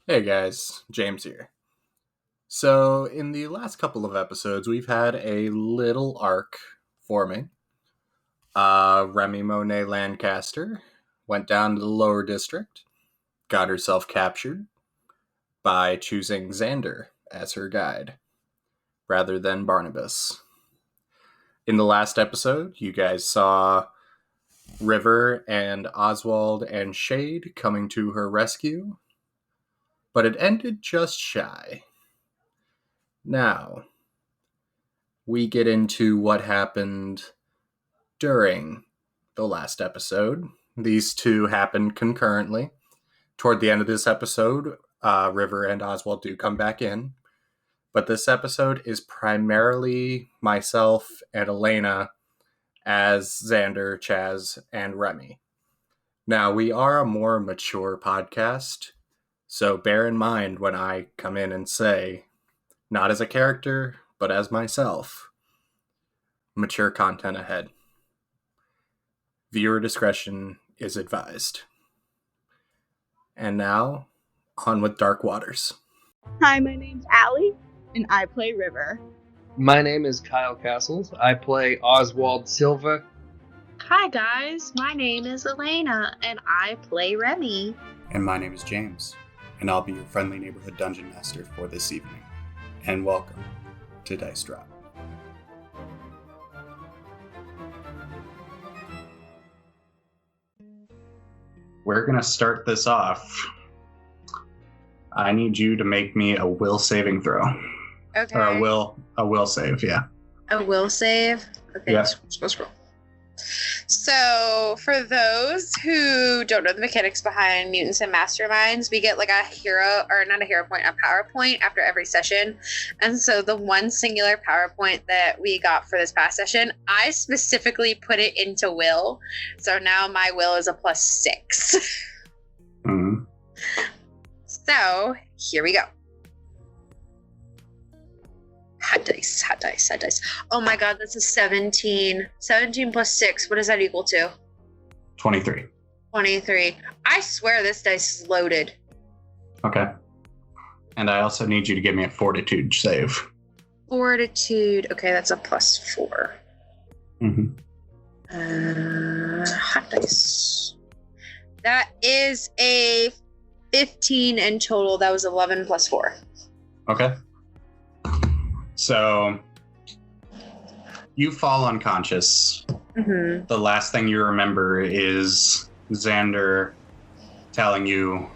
Hey guys, James here. So, in the last couple of episodes, we've had a little arc forming. Remi Monet Lancaster went down to the lower district, got herself captured by choosing Xander as her guide, rather than Barnabas. In the last episode, you guys saw River and Oswald and Shade coming to her rescue, but it ended just shy. Now, we get into what happened during the last episode. These two happened concurrently. Toward the end of this episode, River and Oswald do come back in. But this episode is primarily myself and Elena as Xander, Chaz, and Remi. Now, we are a more mature podcast, so bear in mind when I come in and say, not as a character, but as myself, mature content ahead. Viewer discretion is advised. And now, on with Dark Waters. Hi, my name's Allie, and I play River. My name is Kyle Castles. I play Oswald Silva. Hi guys, my name is Elena, and I play Remi. And my name is James, and I'll be your friendly neighborhood dungeon master for this evening. And welcome to Dice Drop. We're going to start this off. I need you to make me a will saving throw. Okay. Or a will save, yeah. A will save? Okay, Yeah. let's roll. So, for those who don't know the mechanics behind Mutants and Masterminds, we get like a hero, or not a hero point, a power point after every session. And so the one singular power point that we got for this past session, I specifically put it into will. So now my will is a +6. Mm-hmm. So, here we go. Hot dice, hot dice, hot dice. Oh my god, that's a 17. 17 plus 6, what does that equal to? 23. 23. I swear this dice is loaded. Okay. And I also need you to give me a fortitude save. Fortitude. Okay, that's a +4. Mm-hmm. Hot dice. That is a 15 in total. That was 11 plus 4. Okay. So, you fall unconscious. Mm-hmm. The last thing you remember is Xander telling you,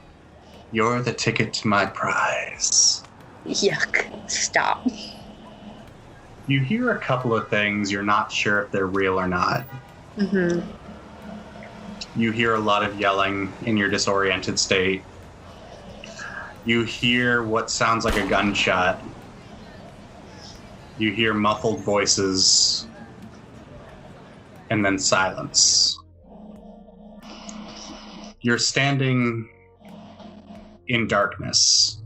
"You're the ticket to my prize." Yuck. Stop. You hear a couple of things. You're not sure if they're real or not. Mm-hmm. You hear a lot of yelling in your disoriented state. You hear what sounds like a gunshot. You hear muffled voices, and then silence. You're standing in darkness,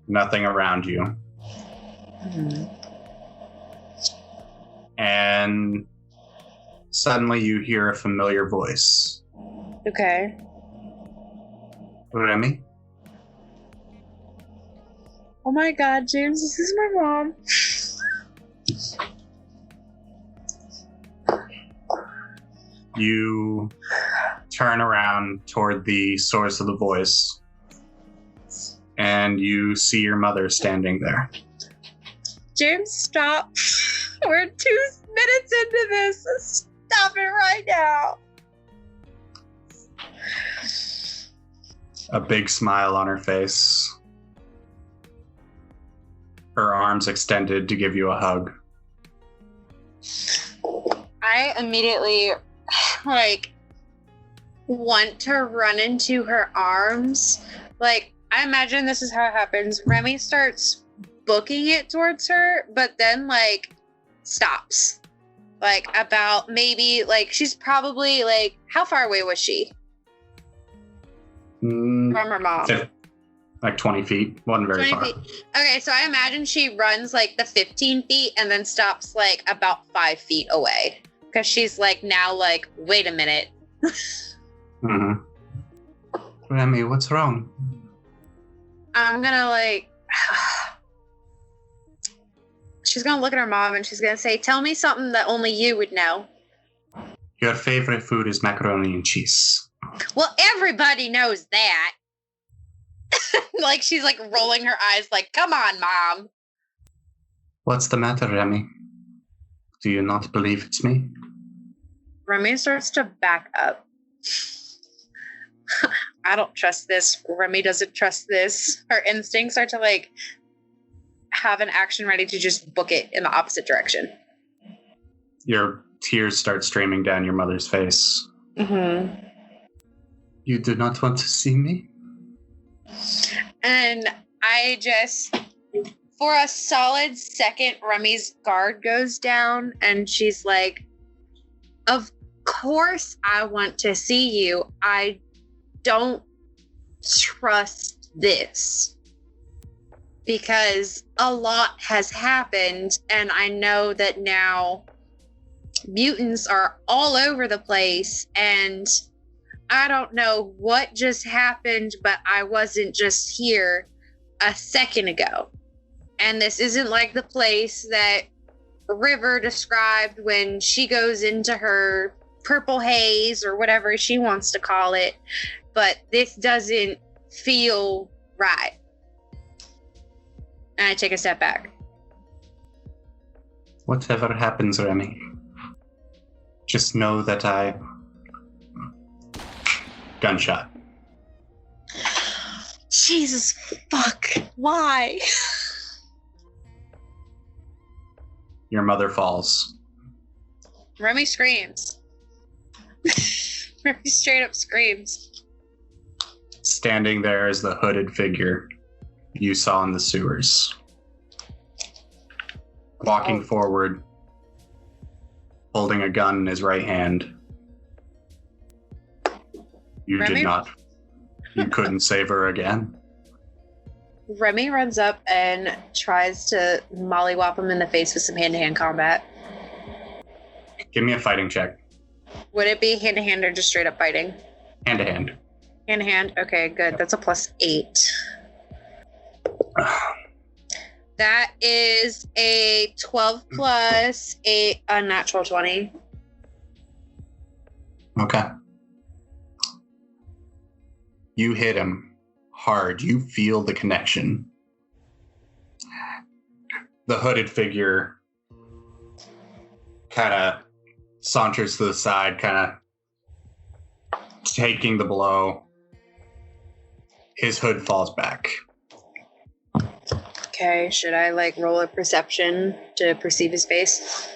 nothing around you. Mm-hmm. And suddenly you hear a familiar voice. Okay. Remi? Oh my god, James, this is my mom. You turn around toward the source of the voice, and you see your mother standing there. James, stop. We're 2 minutes into this. Stop it right now. A big smile on her face. Her arms extended to give you a hug. I immediately, want to run into her arms. I imagine this is how it happens. Remi starts booking it towards her, but then, stops. About maybe, she's probably, how far away was she? From her mom. 20 feet. Wasn't very far. Feet. Okay, so I imagine she runs, the 15 feet and then stops, about 5 feet away. Because she's, now, wait a minute. Mm-hmm. Remi, what's wrong? I'm gonna like. She's gonna look at her mom and she's gonna say, "Tell me something that only you would know." Your favorite food is macaroni and cheese. Well, everybody knows that. Like she's like rolling her eyes, like, "Come on, mom." What's the matter, Remi? Do you not believe it's me? Remi starts to back up. I don't trust this. Remi doesn't trust this. Her instincts are to like have an action ready to just book it in the opposite direction. Your tears start streaming down your mother's face. Mm-hmm. You do not want to see me? And I just, for a solid second, Remi's guard goes down and she's like, "Of course I want to see you. I don't trust this. Because a lot has happened, and I know that now mutants are all over the place, and I don't know what just happened, but I wasn't just here a second ago. And this isn't like the place that River described when she goes into her purple haze or whatever she wants to call it, but this doesn't feel right." And I take a step back. Whatever happens, Remi, just know that Gunshot. Jesus fuck. Why? Your mother falls. Remi screams. Remi straight up screams. Standing there is the hooded figure you saw in the sewers. Walking forward, holding a gun in his right hand. You Remi? did not. You couldn't save her again. Remi runs up and tries to mollywop him in the face with some hand-to-hand combat. Give me a fighting check. Would it be hand-to-hand or just straight up fighting? Hand to hand. Hand-to-hand? Okay, good. That's a +8. That is a 12 plus a natural 20. Okay. You hit him hard. You feel the connection. The hooded figure kind of saunters to the side, kind of taking the blow. His hood falls back. Okay, should I like roll a perception to perceive his face?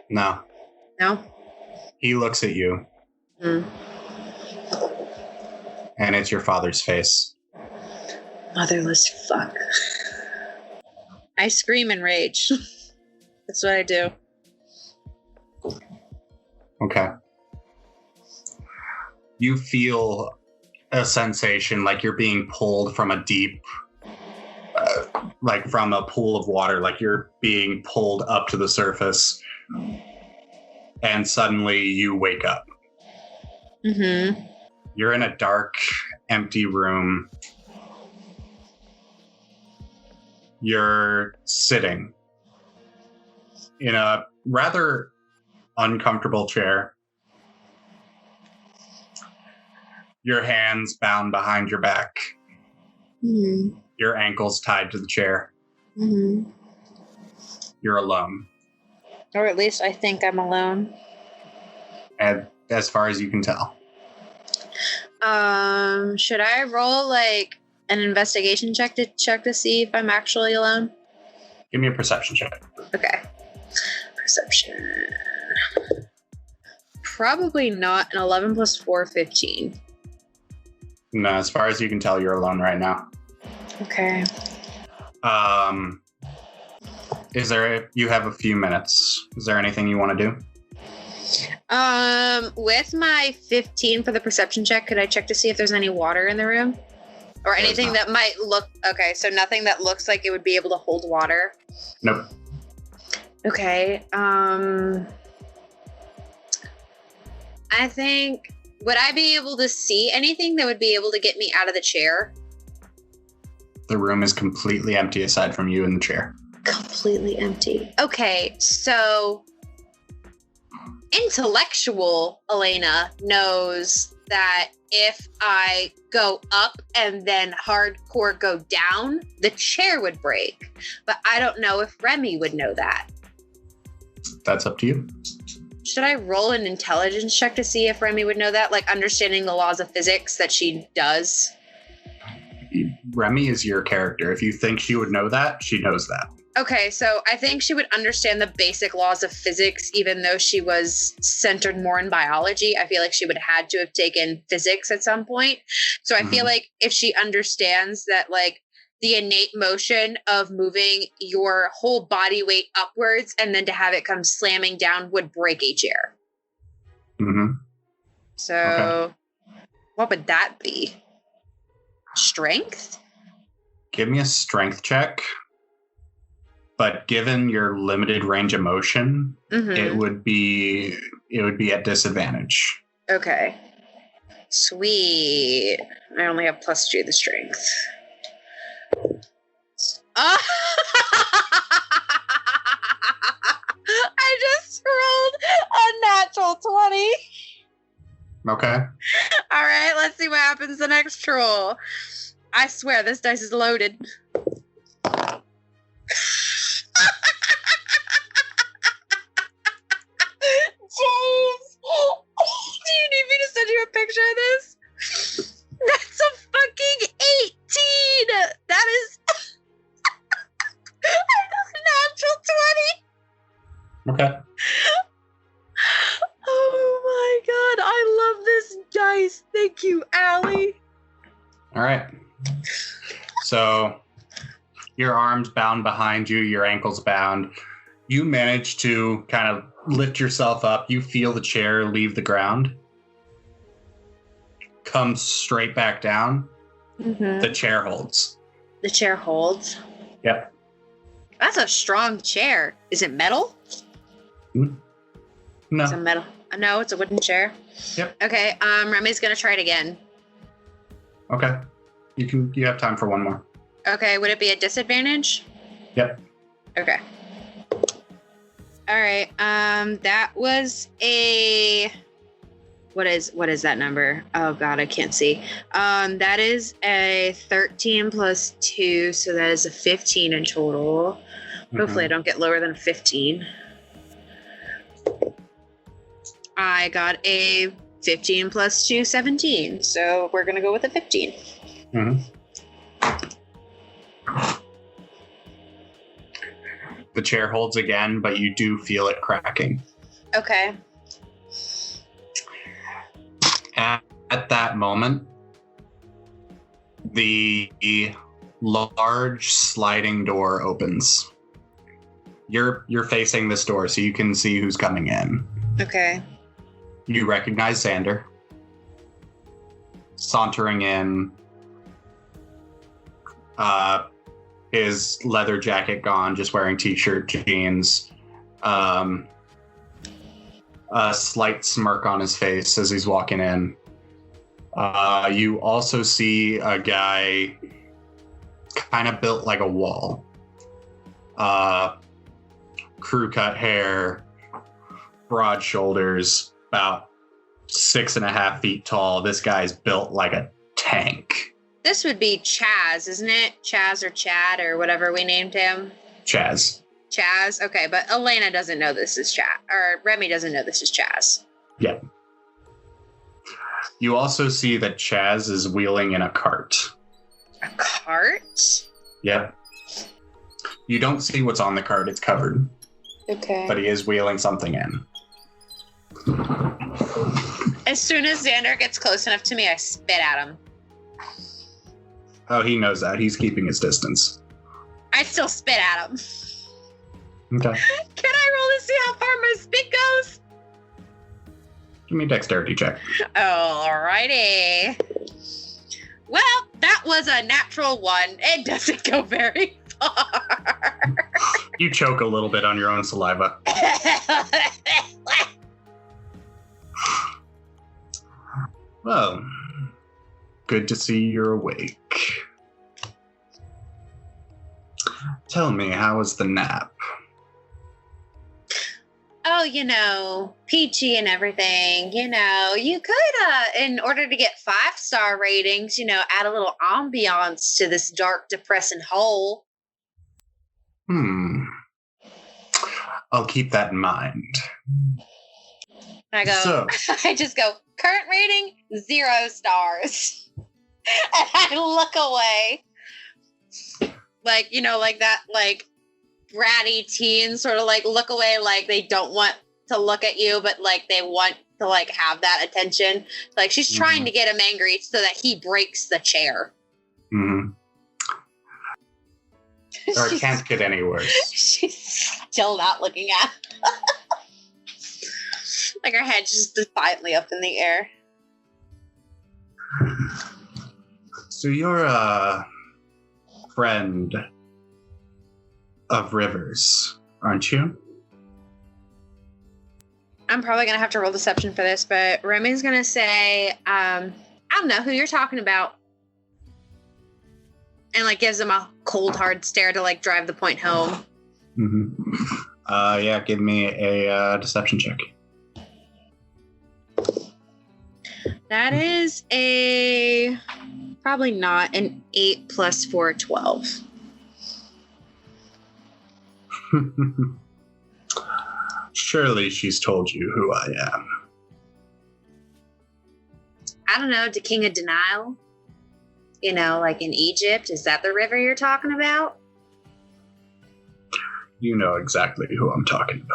No. No? He looks at you, Hmm. and it's your father's face. Motherless fuck. I scream in rage. That's what I do. Okay. You feel a sensation like you're being pulled from a deep, like from a pool of water, like you're being pulled up to the surface, and suddenly you wake up. Mm-hmm. You're in a dark, empty room. You're sitting in a rather uncomfortable chair. Your hands bound behind your back. Mm-hmm. Your ankles tied to the chair. Mm-hmm. You're alone. Or at least I think I'm alone. And as far as you can tell. Should I roll like an investigation check to see if I'm actually alone? Give me a perception check. Okay. Perception. Probably not. An 11 plus 4, 15. No, as far as you can tell, you're alone right now. Okay. You have a few minutes. Is there anything you want to do? With my 15 for the perception check, could I check to see if there's any water in the room? Or anything that might look... Okay, so nothing that looks like it would be able to hold water? Nope. Okay, I think... Would I be able to see anything that would be able to get me out of the chair? The room is completely empty aside from you and the chair. Completely empty. Okay, so intellectual Elena knows that if I go up and then hardcore go down, the chair would break. But I don't know if Remi would know that. That's up to you. Should I roll an intelligence check to see if Remi would know that? Like understanding the laws of physics that she does? Remi is your character. If you think she would know that, she knows that. Okay, so I think she would understand the basic laws of physics, even though she was centered more in biology. I feel like she would have had to have taken physics at some point. So I feel like if she understands that, like, the innate motion of moving your whole body weight upwards and then to have it come slamming down would break a chair. Mm-hmm. So what would that be? Strength? Give me a strength check. But given your limited range of motion, it would be at disadvantage. Okay. Sweet. I only have +2 to the strength. I just rolled a natural 20. Okay. All right, let's see what happens the next roll. I swear this dice is loaded. James! Do you need me to send you a picture of this? That's a fucking 18! That is a natural 20! Okay. Oh my god, I love this dice. Thank you, Allie. All right. So your arms bound behind you, your ankles bound. You manage to kind of lift yourself up. You feel the chair leave the ground. Comes straight back down. The chair holds. The chair holds? Yep. That's a strong chair. Is it metal? No. It's a metal. No, it's a wooden chair. Yep. Okay, Remi's gonna try it again. Okay. You have time for one more. Okay, would it be a disadvantage? Yep. Okay. All right. That was a what is that number? Oh god, I can't see. That is a 13 plus 2, so that is a 15 in total. Hopefully I don't get lower than a 15. I got a 15 plus 2, 17. So we're gonna go with a 15. The chair holds again, but you do feel it cracking. Okay. At that moment, the large sliding door opens. You're facing this door, so you can see who's coming in. Okay. You recognize Xander. Sauntering in, his leather jacket gone, just wearing t-shirt, jeans. A slight smirk on his face as he's walking in. You also see a guy kind of built like a wall. Crew cut hair, broad shoulders, about 6.5 feet tall. This guy's built like a tank. This would be Chaz, isn't it? Chaz or Chad or whatever we named him. Chaz. Chaz? Okay, but Elena doesn't know this is Chaz. Or Remi doesn't know this is Chaz. Yep. You also see that Chaz is wheeling in a cart. A cart? Yep. You don't see what's on the cart. It's covered. Okay. But he is wheeling something in. As soon as Xander gets close enough to me, I spit at him. Oh, he knows that. He's keeping his distance. I still spit at him. Okay. Can I roll to see how far my spit goes? Give me a dexterity check. Alrighty. Well, that was a natural 1. It doesn't go very far. You choke a little bit on your own saliva. Well, good to see you're awake. Tell me, how was the nap? Oh, peachy and everything. You could, in order to get 5-star ratings, add a little ambiance to this dark, depressing hole. I'll keep that in mind. I go, So, I just go, current rating, 0 stars. And I look away. Like, like that, like, bratty teen sort of, like, look away like they don't want to look at you, but, like, they want to, like, have that attention. Like, she's trying to get him angry so that he breaks the chair. Or it can't get any worse. She's still not looking at like, her head's just defiantly up in the air. So you're a friend of River's, aren't you? I'm probably going to have to roll deception for this, but Remi's going to say, I don't know who you're talking about. And, like, gives him a cold, hard stare to, like, drive the point home. Yeah, give me a deception check. That is probably not an 8 plus 4, 12. Surely she's told you who I am. I don't know, the King of Denial? Like in Egypt? Is that the river you're talking about? You know exactly who I'm talking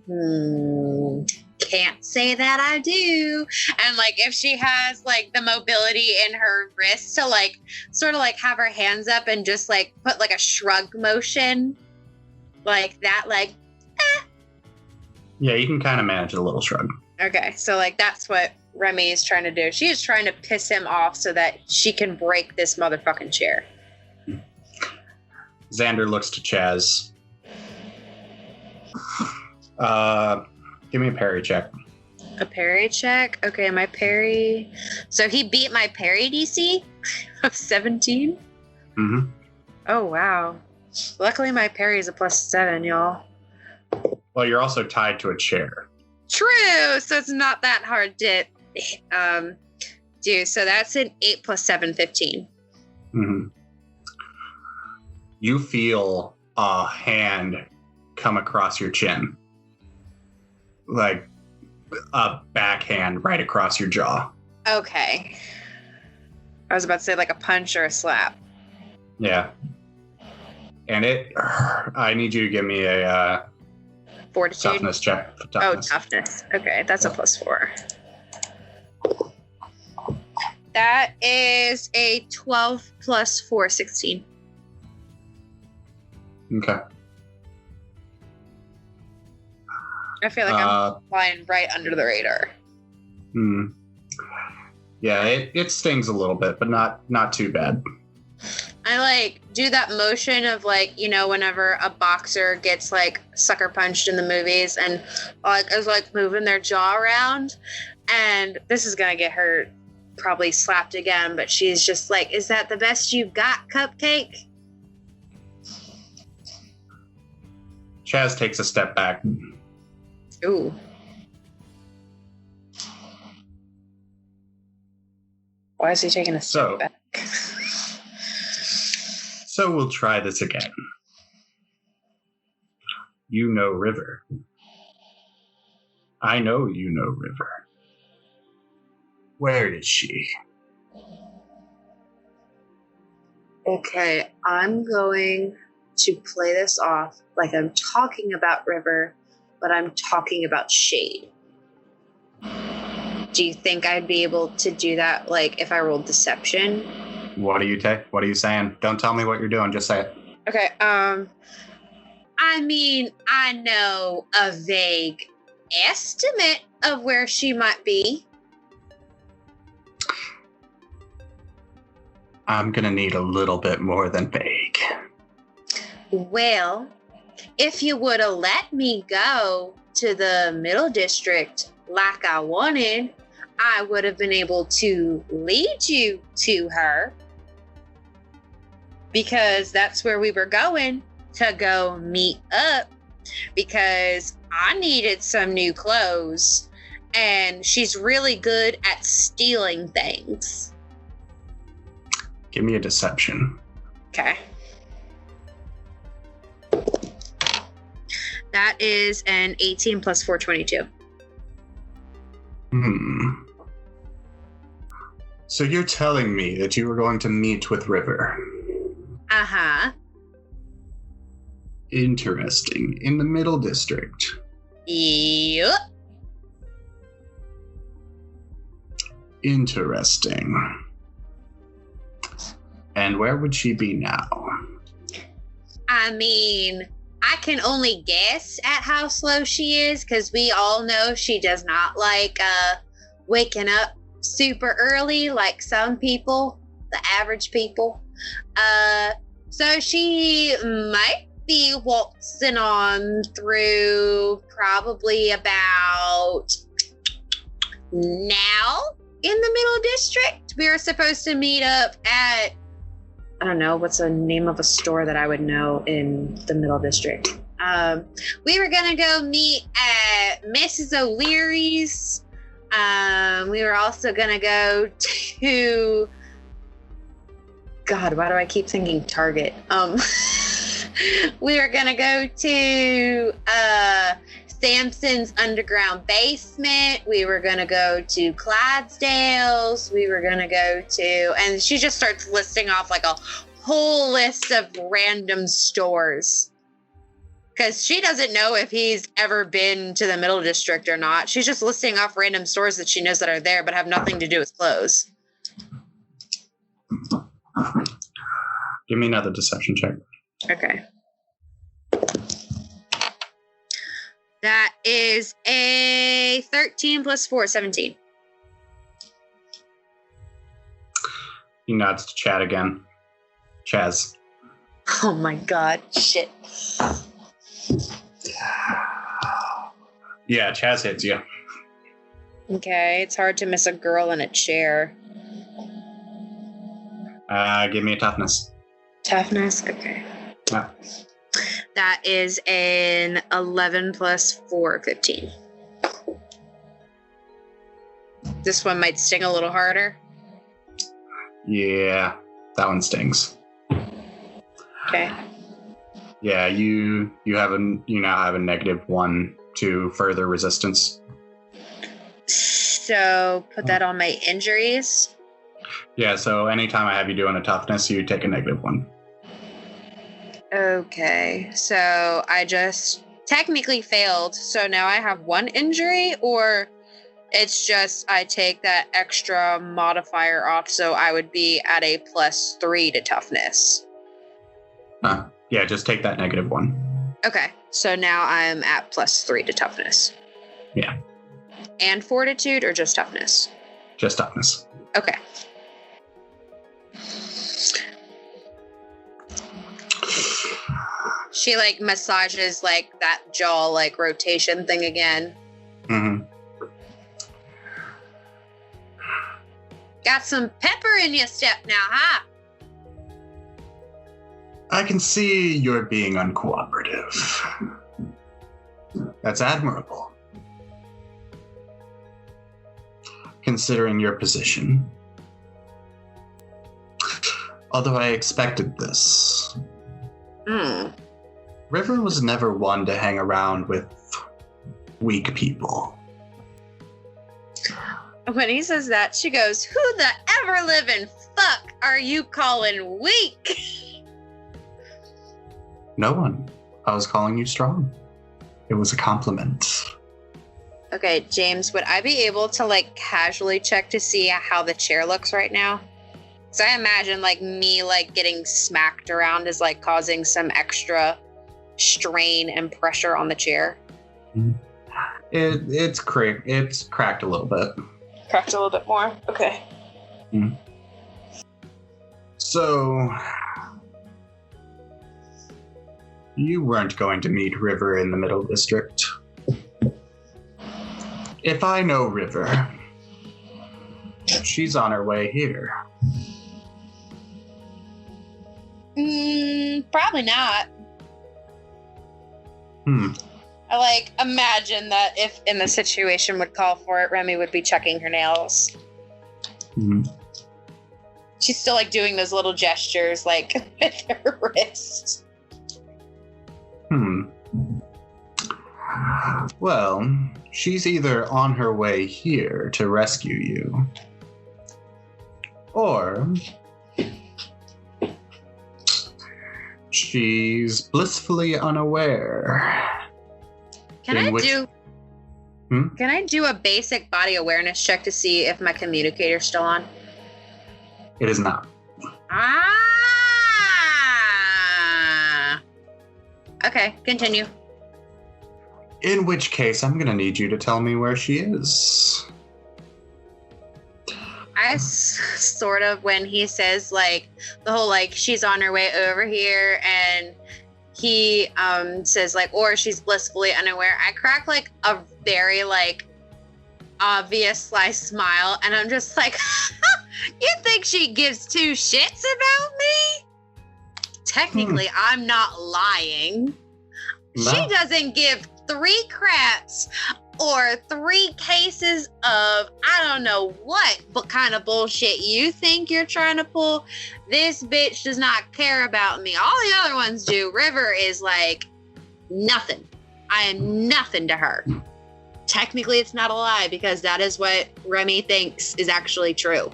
about. Can't say that I do. And, like, if she has, like, the mobility in her wrist to, like, sort of, like, have her hands up and just, like, put, like, a shrug motion like that, like, Yeah, you can kind of manage a little shrug. Okay, so, like, that's what Remi is trying to do. She is trying to piss him off so that she can break this motherfucking chair. Xander looks to Chaz. Give me a parry check. A parry check? Okay, my parry... So he beat my parry DC of 17? Oh, wow. Luckily, my parry is a +7, y'all. Well, you're also tied to a chair. True! So it's not that hard to do. So that's an 8 plus 7, 15. You feel a hand come across your chin. Like a backhand right across your jaw. Okay. I was about to say like a punch or a slap. Yeah. And I need you to give me a Fortitude. toughness check. Toughness. Oh, toughness. Okay, that's a +4. That is a 12 plus 4, 16. Okay. I feel like I'm flying right under the radar. Yeah, it stings a little bit, but not too bad. I like do that motion of like, whenever a boxer gets like sucker punched in the movies and like is like moving their jaw around, and this is gonna get her probably slapped again, but she's just like, is that the best you've got, Cupcake? Chaz takes a step back. Ooh. Why is he taking a step back? So we'll try this again. You know River. I know you know River. Where is she? Okay, I'm going to play this off like I'm talking about River, but I'm talking about Shade. Do you think I'd be able to do that, like, if I rolled Deception? What are you saying? Don't tell me what you're doing. Just say it. Okay, I mean, I know a vague estimate of where she might be. I'm gonna need a little bit more than vague. Well, if you would have let me go to the Middle District like I wanted, I would have been able to lead you to her. because that's where we were going to go meet up because I needed some new clothes and she's really good at stealing things. Give me a deception. Okay. That is an 18 plus 422. So you're telling me that you were going to meet with River? Uh-huh. Interesting. In the Middle District? Yep. Interesting. And where would she be now? I mean, I can only guess at how slow she is because we all know she does not like waking up super early like some people, the average people. So she might be waltzing on through probably about now in the Middle District. We are supposed to meet up at, I don't know, what's the name of a store that I would know in the Middle District? We were going to go meet at Mrs. O'Leary's. We were also going to go to... God, why do I keep thinking Target? We were going to go to Samson's underground basement. We were going to go to Clydesdale's. We were going to go to... And she just starts listing off like a whole list of random stores. Because she doesn't know if he's ever been to the Middle District or not. She's just listing off random stores that she knows that are there but have nothing to do with clothes. Give me another deception check. Okay. That is a 13 plus 4, 17. He nods to Chad again. Chaz. Oh my god, shit. Yeah, Chaz hits you. Okay, it's hard to miss a girl in a chair. Give me a toughness. Toughness? Okay. Ah. That is an 11 plus 4, 15. This one might sting a little harder. Yeah, that one stings. Okay. Yeah, you now have a -1 to further resistance. So put that on my injuries. Yeah, so anytime I have you doing a toughness, you take a -1. Okay, so I just technically failed. So now I have 1 injury, or it's just I take that extra modifier off, so I would be at a +3 to toughness. Yeah, just take that -1. Okay, so now I'm at +3 to toughness. Yeah. And fortitude, or just toughness? Just toughness. Okay. She like massages like that jaw like rotation thing again. Mm-hmm. Got some pepper in your step now, huh? I can see you're being uncooperative. That's admirable. Considering your position. Although I expected this. River was never one to hang around with weak people. When he says that, she goes, "Who the ever-living fuck are you calling weak?" No one. I was calling you strong. It was a compliment. Okay, James, would I be able to like casually check to see how the chair looks right now? So I imagine like me like getting smacked around is like causing some extra strain and pressure on the chair. It's cracked a little bit. Cracked a little bit more? Okay. So, you weren't going to meet River in the Middle District. If I know River, she's on her way here. Probably not. I imagine that if in the situation would call for it, Remi would be checking her nails. She's still doing those little gestures with her wrist. Well, she's either on her way here to rescue you, or she's blissfully unaware. Can I do a basic body awareness check to see if my communicator's still on? It is not. Okay, continue. In which case, I'm gonna need you to tell me where she is. I sort of, when he says the whole she's on her way over here, and he says or she's blissfully unaware, I crack a very obvious sly smile, and I'm just you think she gives two shits about me? Technically, I'm not lying. No. She doesn't give 3 craps or 3 cases of I don't know what kind of bullshit you think you're trying to pull. This bitch does not care about me. All the other ones do. River is nothing. I am nothing to her. Technically, it's not a lie because that is what Remi thinks is actually true.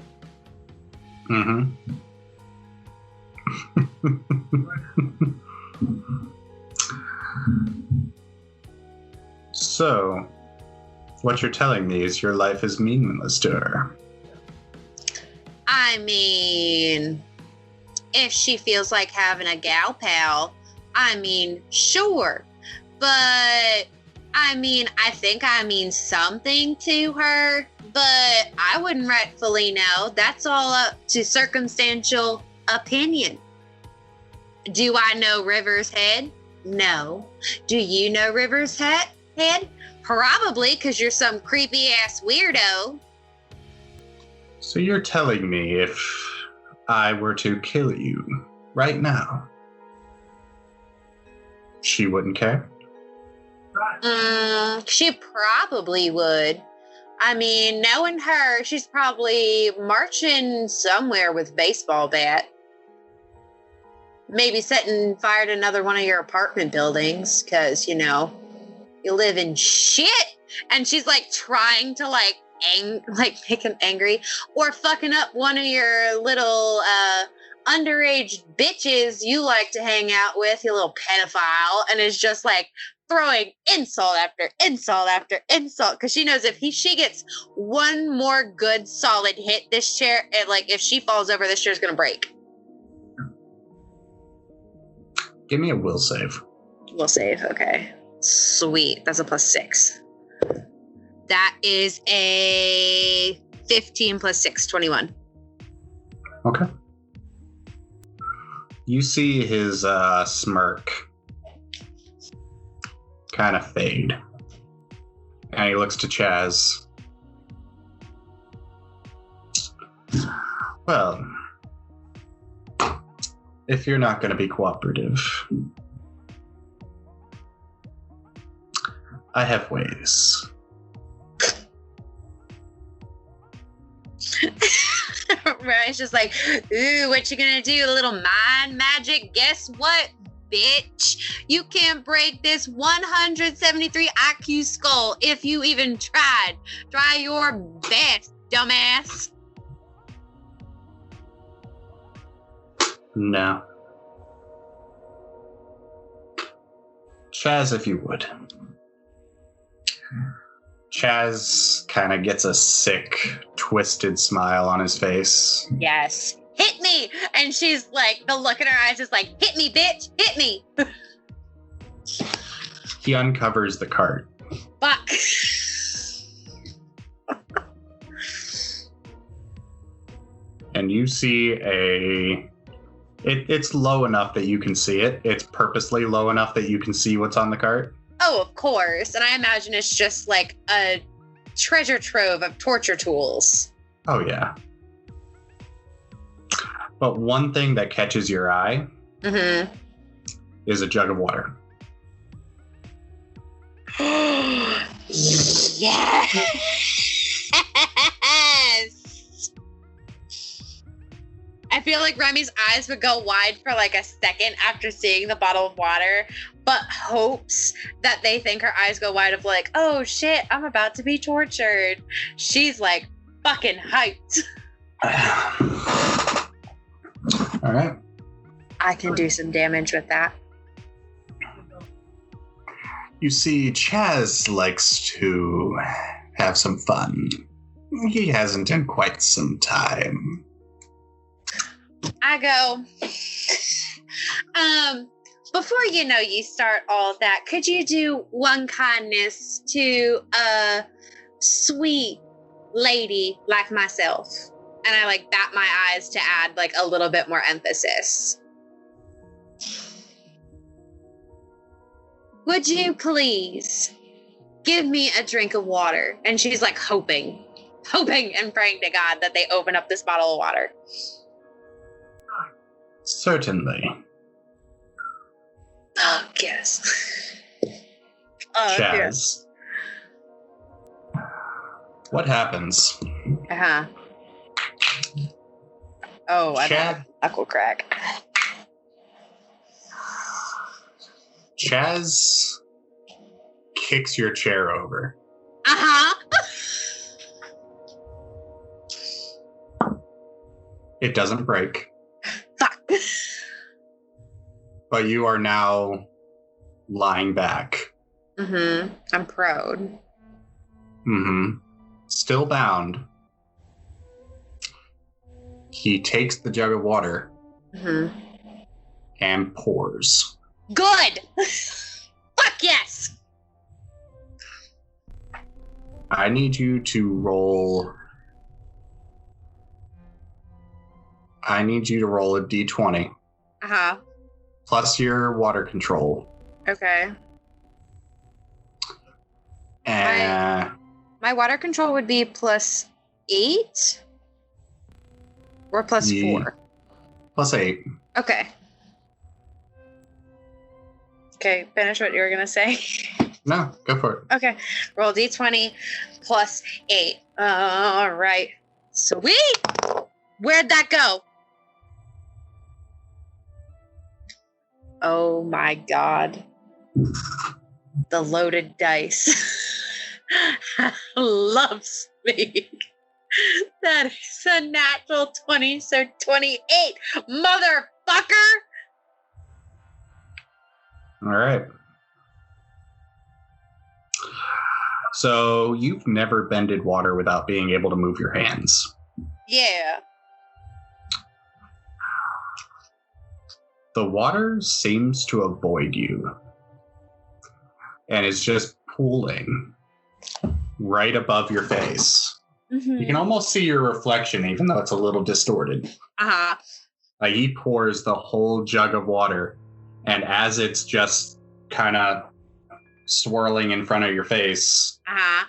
So, what you're telling me is your life is meaningless to her. I mean, if she feels like having a gal pal, sure. But, I think I mean something to her, but I wouldn't rightfully know. That's all up to circumstantial opinion. Do I know River's head? No. Do you know River's head? Probably, because you're some creepy-ass weirdo. So you're telling me if I were to kill you right now, she wouldn't care? She probably would. Knowing her, she's probably marching somewhere with baseball bat. Maybe setting fire to another one of your apartment buildings, because, you live in shit. And she's trying to make him angry, or fucking up one of your little underage bitches you like to hang out with, you little pedophile, and is just throwing insult after insult after insult, because she knows if she gets one more good solid hit, this chair, if she falls over, this chair's gonna break. Give me a will save. Will save, okay. Sweet, that's a +6. That is a 15 + 6, 21. Okay. You see his smirk kind of fade. And he looks to Chaz. Well, if you're not going to be cooperative, I have ways. Remi's just ooh, what you gonna do? A little mind magic? Guess what, bitch? You can't break this 173 IQ skull if you even tried. Try your best, dumbass. No. Chaz, if you would. Chaz kind of gets a sick, twisted smile on his face. Yes. Hit me! And she's the look in her eyes is hit me, bitch! Hit me! He uncovers the cart. Fuck. And you see it's low enough that you can see it. It's purposely low enough that you can see what's on the cart. Oh, of course. And I imagine it's just a treasure trove of torture tools. Oh, yeah. But one thing that catches your eye Mm-hmm. is a jug of water. Yes! I feel like Remi's eyes would go wide for like a second after seeing the bottle of water, but hopes that they think her eyes go wide of like, oh shit, I'm about to be tortured. She's like fucking hyped. All right. I can do some damage with that. You see, Chaz likes to have some fun. He hasn't in quite some time. I go, before you start all of that, could you do one kindness to a sweet lady like myself? And I like bat my eyes to add like a little bit more emphasis. Would you please give me a drink of water? And she's like hoping and praying to God that they open up this bottle of water. Certainly. Oh, yes. Chaz. Yes. What happens? Uh-huh. Oh, I Chaz, don't knuckle crack. Chaz kicks your chair over. Uh-huh. It doesn't break, Fuck. but you are now lying back. Mm-hmm. I'm prone. Mm-hmm. Still bound. He takes the jug of water Mm-hmm. and pours. Good. Fuck yes. I need you to roll. I need you to roll a d20 Uh-huh. plus your water control. Okay. And My water control would be +8 or +4. +8. Okay. Okay, finish what you were gonna say. No, go for it. Okay, roll d20 +8. All right. Sweet. Where'd that go? Oh my God. The loaded dice loves me. That is a natural 20, so 28. Motherfucker! All right. So you've never bended water without being able to move your hands. Yeah. The water seems to avoid you and is just pooling right above your face. Mm-hmm. You can almost see your reflection, even though it's a little distorted. Uh-huh. Like he pours the whole jug of water, and as it's just kind of swirling in front of your face, Uh-huh.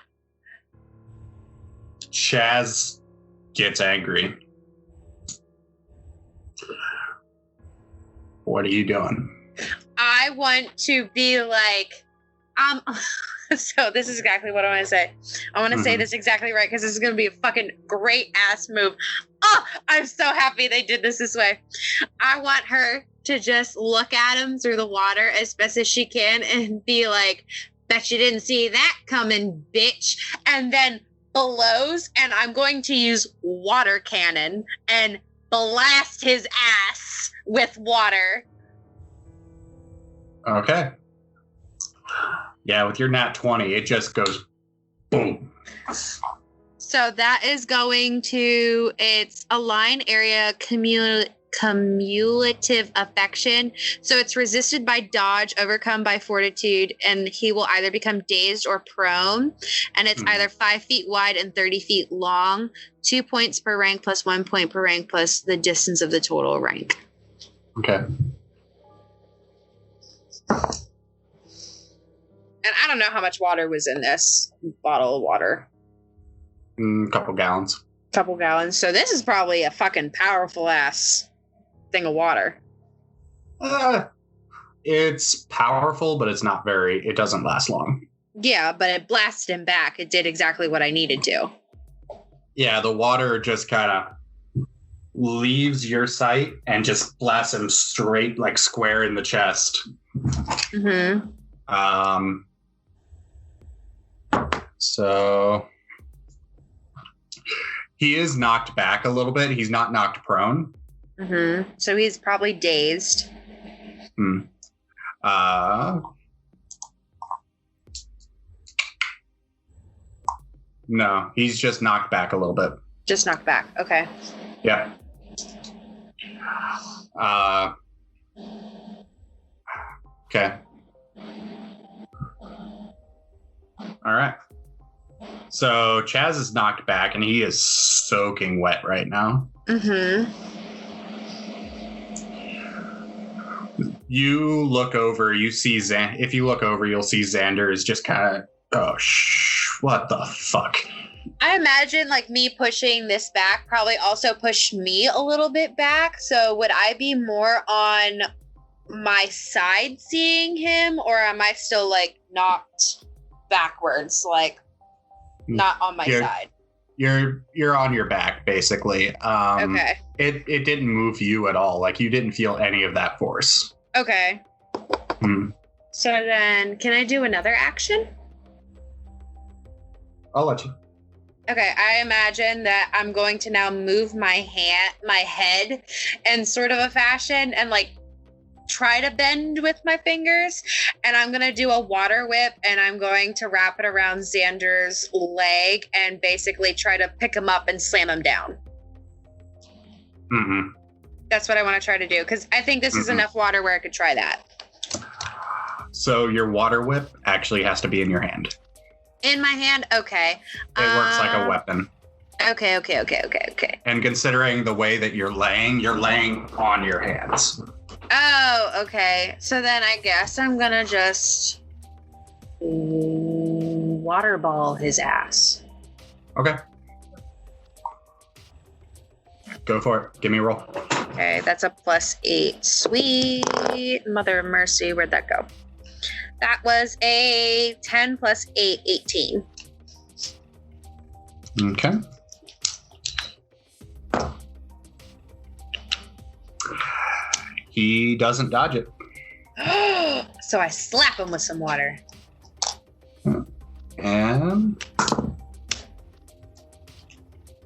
Chaz gets angry. What are you doing? I want to be like, so this is exactly what I want to say. I want to say this exactly right because this is going to be a fucking great ass move. Oh, I'm so happy they did this way. I want her to just look at him through the water as best as she can and be like, bet you didn't see that coming, bitch. And then blows, and I'm going to use water cannon and blast his ass with water. Okay. Yeah, with your nat 20, it just goes boom. So that is going to, it's a line area cumulative affection. So it's resisted by dodge, overcome by fortitude, and he will either become dazed or prone. And it's either 5 feet wide and 30 feet long, 2 points per rank plus 1 point per rank plus the distance of the total rank. Okay. And I don't know how much water was in this bottle of water. Couple gallons. Couple gallons. So this is probably a fucking powerful ass thing of water. It's powerful, but it's not very. It doesn't last long. Yeah, but it blasted him back. It did exactly what I needed to. Yeah, the water just kind of leaves your sight and just blasts him straight, like square in the chest. Mm-hmm. So he is knocked back a little bit. He's not knocked prone. Mm-hmm. So he's probably dazed. No, he's just knocked back a little bit. Just knocked back. Okay. Yeah. Okay. All right. So Chaz is knocked back, and he is soaking wet right now. Mm-hmm. You look over, you see if you look over, you'll see Xander is just kind of, what the fuck? I imagine like me pushing this back probably also pushed me a little bit back. So would I be more on my side seeing him, or am I still like knocked backwards, like not on my side? You're on your back basically. Okay. It didn't move you at all. Like you didn't feel any of that force. Okay. So then can I do another action? I'll let you. Okay, I imagine that I'm going to now move my head in sort of a fashion and like try to bend with my fingers, and I'm going to do a water whip, and I'm going to wrap it around Xander's leg and basically try to pick him up and slam him down. Mm-hmm. That's what I want to try to do, because I think this is enough water where I could try that. So your water whip actually has to be in your hand. In my hand? Okay. It works like a weapon. Okay. And considering the way that you're laying on your hands. Oh, okay. So then I guess I'm gonna just water ball his ass. Okay. Go for it. Give me a roll. Okay, that's a +8. Sweet mother of mercy. Where'd that go? That was a 10 + 8, 18. Okay. He doesn't dodge it. So I slap him with some water. And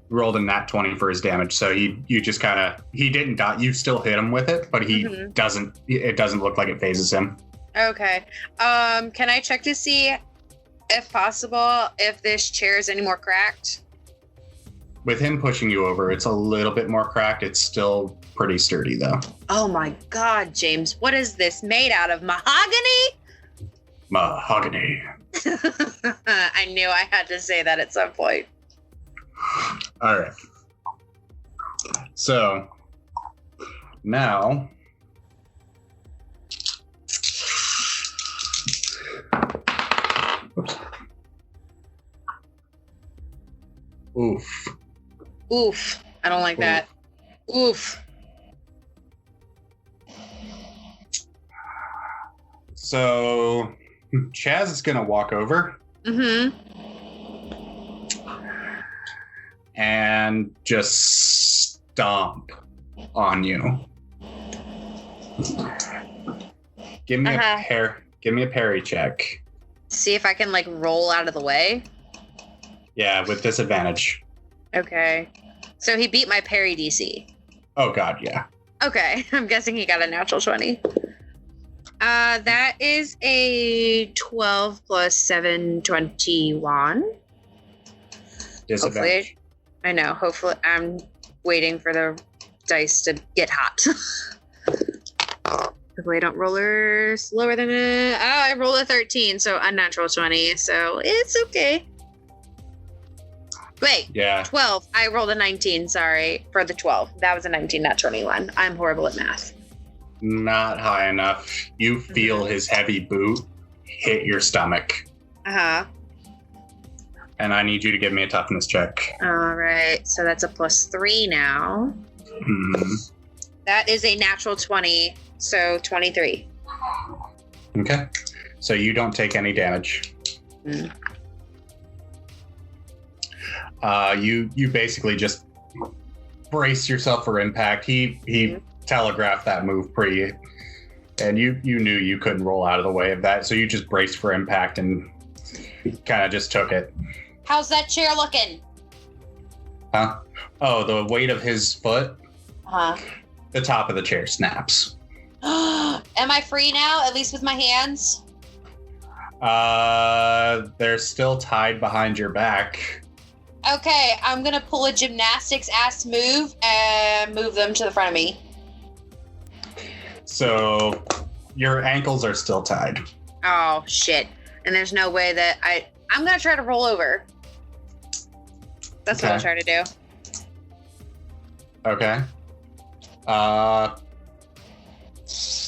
rolled a nat 20 for his damage. So he didn't dodge. You still hit him with it, but it doesn't look like it phases him. Okay. Can I check to see, if possible, if this chair is any more cracked? With him pushing you over, it's a little bit more cracked. It's still pretty sturdy, though. Oh my God, James. What is this made out of? Mahogany? Mahogany. I knew I had to say that at some point. All right. So now oops. Oof. I don't like that. Oof. So Chaz is going to walk over. Mm-hmm. And just stomp on you. Give me a parry check. See if I can like roll out of the way. Yeah, with disadvantage. Okay. So he beat my parry DC. Oh God, yeah. Okay, I'm guessing he got a natural 20. That is a 12 + 7, 21. Disadvantage. Hopefully, I know. Hopefully, I'm waiting for the dice to get hot. Hopefully, I don't roll lower than a. Oh, I rolled a 13, so unnatural 20. So it's okay. Wait. Yeah. 12. I rolled a 19. Sorry for the 12. That was a 19, not 21. I'm horrible at math. Not high enough. You feel his heavy boot hit your stomach. Uh-huh. And I need you to give me a toughness check. All right. So that's a +3 now. Mm-hmm. That is a natural 20. So 23. Okay. So you don't take any damage. Mm. You basically just brace yourself for impact. He telegraphed that move pretty, and you knew you couldn't roll out of the way of that, so you just braced for impact and kind of just took it. How's that chair looking? Huh? Oh, the weight of his foot? Uh-huh. The top of the chair snaps. Am I free now, at least with my hands? They're still tied behind your back. Okay, I'm gonna pull a gymnastics-ass move and move them to the front of me. So your ankles are still tied. Oh, shit. And there's no way that I'm gonna try to roll over. That's what I'll try to do. Okay.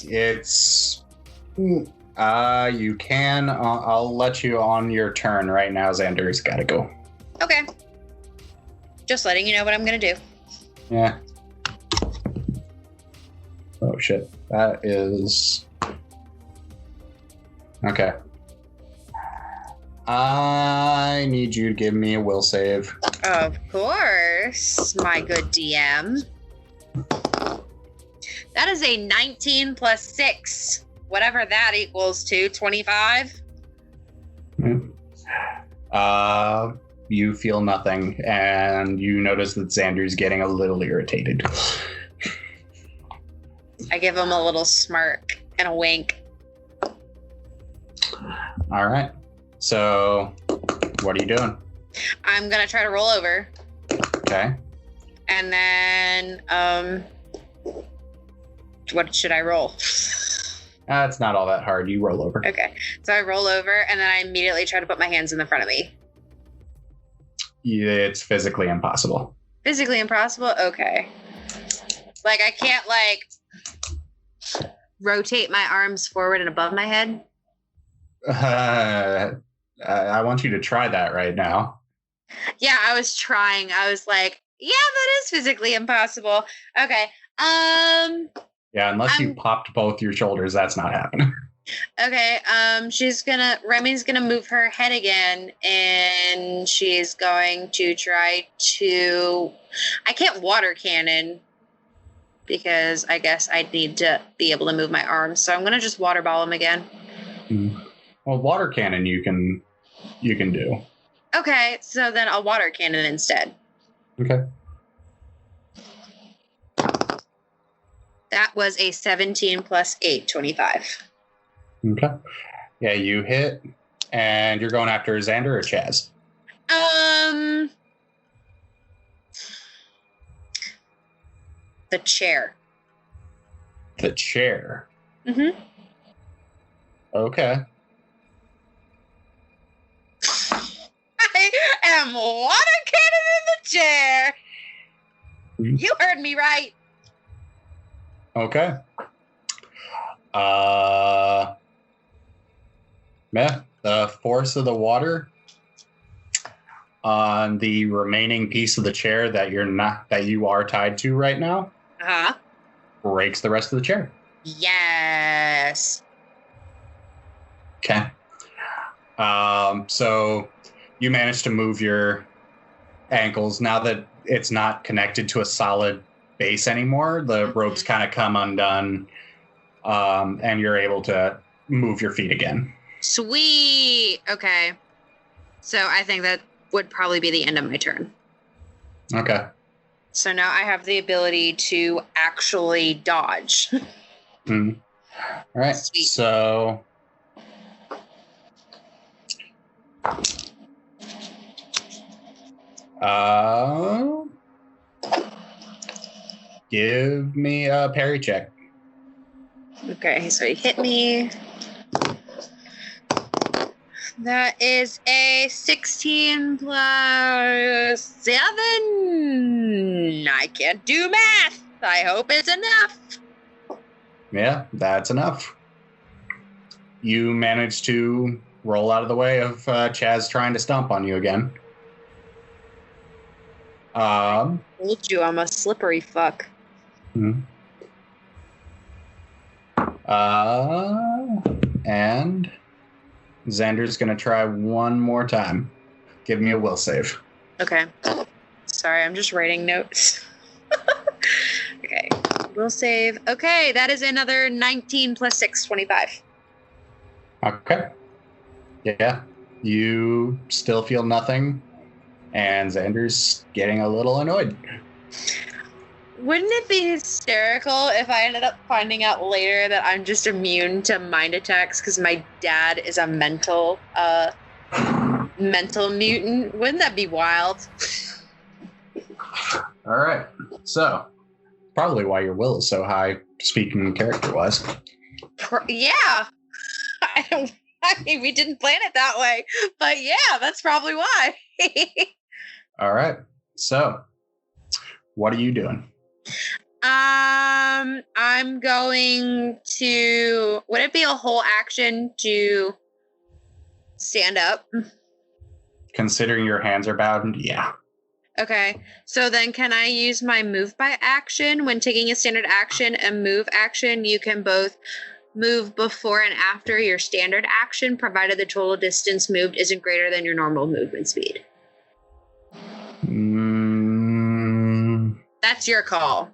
It's... you can... I'll let you on your turn right now. Xander's gotta go. Okay. Just letting you know what I'm gonna do. Yeah. Oh, shit. That is... Okay. I need you to give me a will save. Of course, my good DM. That is a 19 plus 6. Whatever that equals to, 25. You feel nothing, and you notice that Xander's getting a little irritated. I give him a little smirk and a wink. All right. So, what are you doing? I'm gonna try to roll over. Okay. And then, what should I roll? It's not all that hard. You roll over. Okay. So I roll over, and then I immediately try to put my hands in the front of me. It's physically impossible. Physically impossible? Okay. Like, I can't, rotate my arms forward and above my head? I want you to try that right now. Yeah, I was trying. I was like, yeah, that is physically impossible. Okay. Yeah, unless you popped both your shoulders, that's not happening. Okay, Remi's gonna move her head again, and she's going to try to, I can't water cannon, because I guess I'd need to be able to move my arms, so I'm gonna just water ball him again. Well, water cannon you can do. Okay, so then I'll water cannon instead. Okay. That was a 17 plus 8, 25. Okay. Yeah, you hit, and you're going after Xander or Chaz? The chair. The chair? Mm-hmm. Okay. I am water cannon in the chair. You heard me right. Okay. Yeah, the force of the water on the remaining piece of the chair that you are tied to right now breaks the rest of the chair. Yes. Okay. So you managed to move your ankles. Now that it's not connected to a solid base anymore, the ropes kind of come undone, and you're able to move your feet again. Sweet. Okay. So I think that would probably be the end of my turn. Okay. So now I have the ability to actually dodge. All right. Sweet. So give me a parry check. Okay, so he hit me. That is a 16 plus 7. I can't do math. I hope it's enough. Yeah, that's enough. You managed to roll out of the way of Chaz trying to stomp on you again. Told you I'm a slippery fuck. And Xander's going to try one more time. Give me a will save. Okay. Sorry, I'm just writing notes. Okay. Will save. Okay, that is another 19 plus 6, 25. Okay. Yeah. You still feel nothing, and Xander's getting a little annoyed. Wouldn't it be hysterical if I ended up finding out later that I'm just immune to mind attacks because my dad is a mental mutant? Wouldn't that be wild? All right. So, probably why your will is so high, speaking character-wise. Yeah. I mean, we didn't plan it that way, but yeah, that's probably why. All right. So, what are you doing? I'm going to. Would it be a whole action to stand up? Considering your hands are bound, yeah. Okay, so then can I use my move by action? When taking a standard action and move action, you can both move before and after your standard action, provided the total distance moved isn't greater than your normal movement speed. That's your call.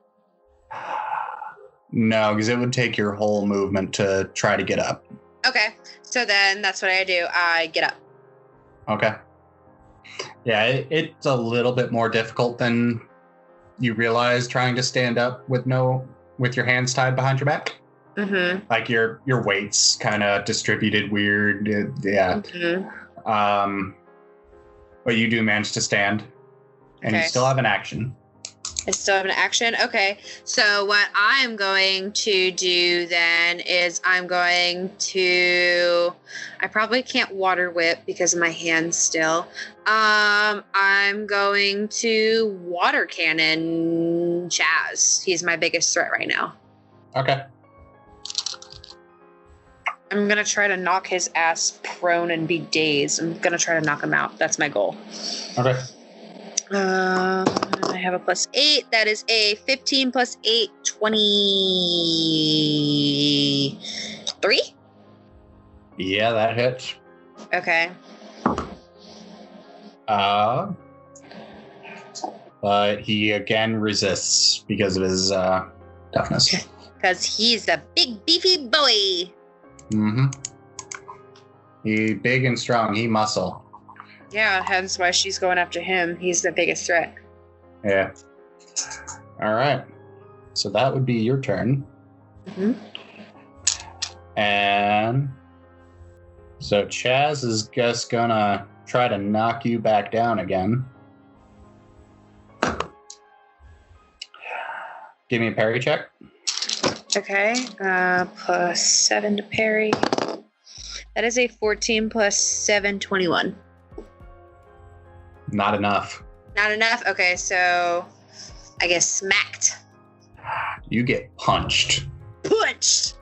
No, because it would take your whole movement to try to get up. Okay, so then that's what I do. I get up. Okay. Yeah, it's a little bit more difficult than you realize trying to stand up with your hands tied behind your back. Mm-hmm. Like your weight's kind of distributed weird. Yeah. Mm-hmm. But you do manage to stand, and you still have an action. I still have an action? Okay. So what I'm going to do then is I probably can't water whip because of my hands still. I'm going to water cannon Chaz. He's my biggest threat right now. Okay. I'm going to try to knock his ass prone and be dazed. I'm going to try to knock him out. That's my goal. Okay. I have a +8. That is a 15 plus 8, 23. Yeah, that hits. Okay. But he again resists because of his toughness. Because he's a big beefy boy. Mm-hmm. He big and strong. He muscle. Yeah, hence why she's going after him. He's the biggest threat. Yeah. All right. So that would be your turn. Mm-hmm. And so Chaz is just gonna try to knock you back down again. Give me a parry check. Okay. +7 to parry. That is a 14 plus 7, 21. Not enough. Not enough? Okay, so I get smacked. You get punched. Punched!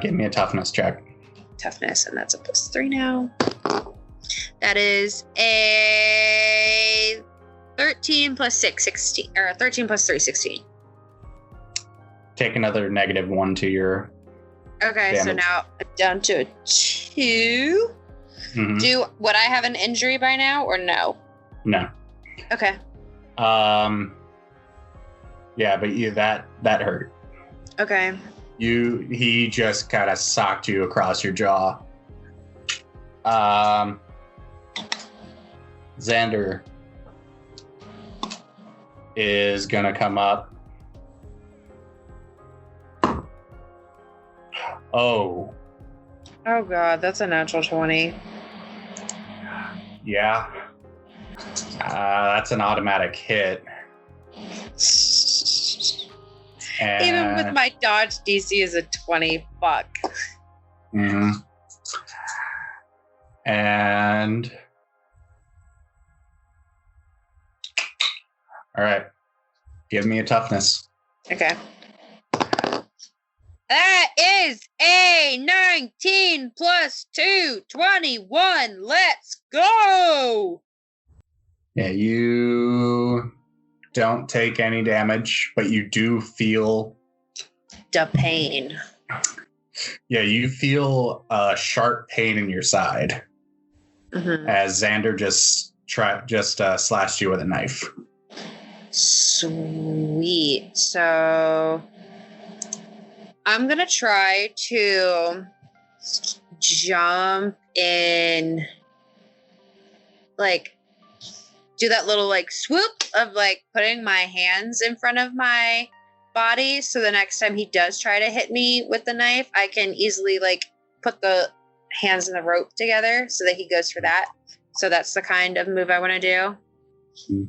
Give me a toughness check. Toughness, and that's a +3 now. That is a 13 plus 6, 16. Or 13 plus 3, 16. Take another -1 to your Okay, damage. So now down to a 2. Mm-hmm. Would I have an injury by now or no? No. Okay. Yeah, but that hurt. Okay. He just kind of socked you across your jaw. Xander is gonna come up. Oh. Oh god, that's a natural 20. Yeah. That's an automatic hit. And, Even with my dodge DC is a 20. Fuck. Mm-hmm. And all right. Give me a toughness. Okay. That is a 19 plus 2, 21. Let's go! Yeah, you don't take any damage, but you do feel The pain. Yeah, you feel a sharp pain in your side as Xander just slashed you with a knife. Sweet. So I'm gonna try to jump in, like do that little like swoop of like putting my hands in front of my body, so the next time he does try to hit me with the knife, I can easily like put the hands in the rope together so that he goes for that. So that's the kind of move I want to do.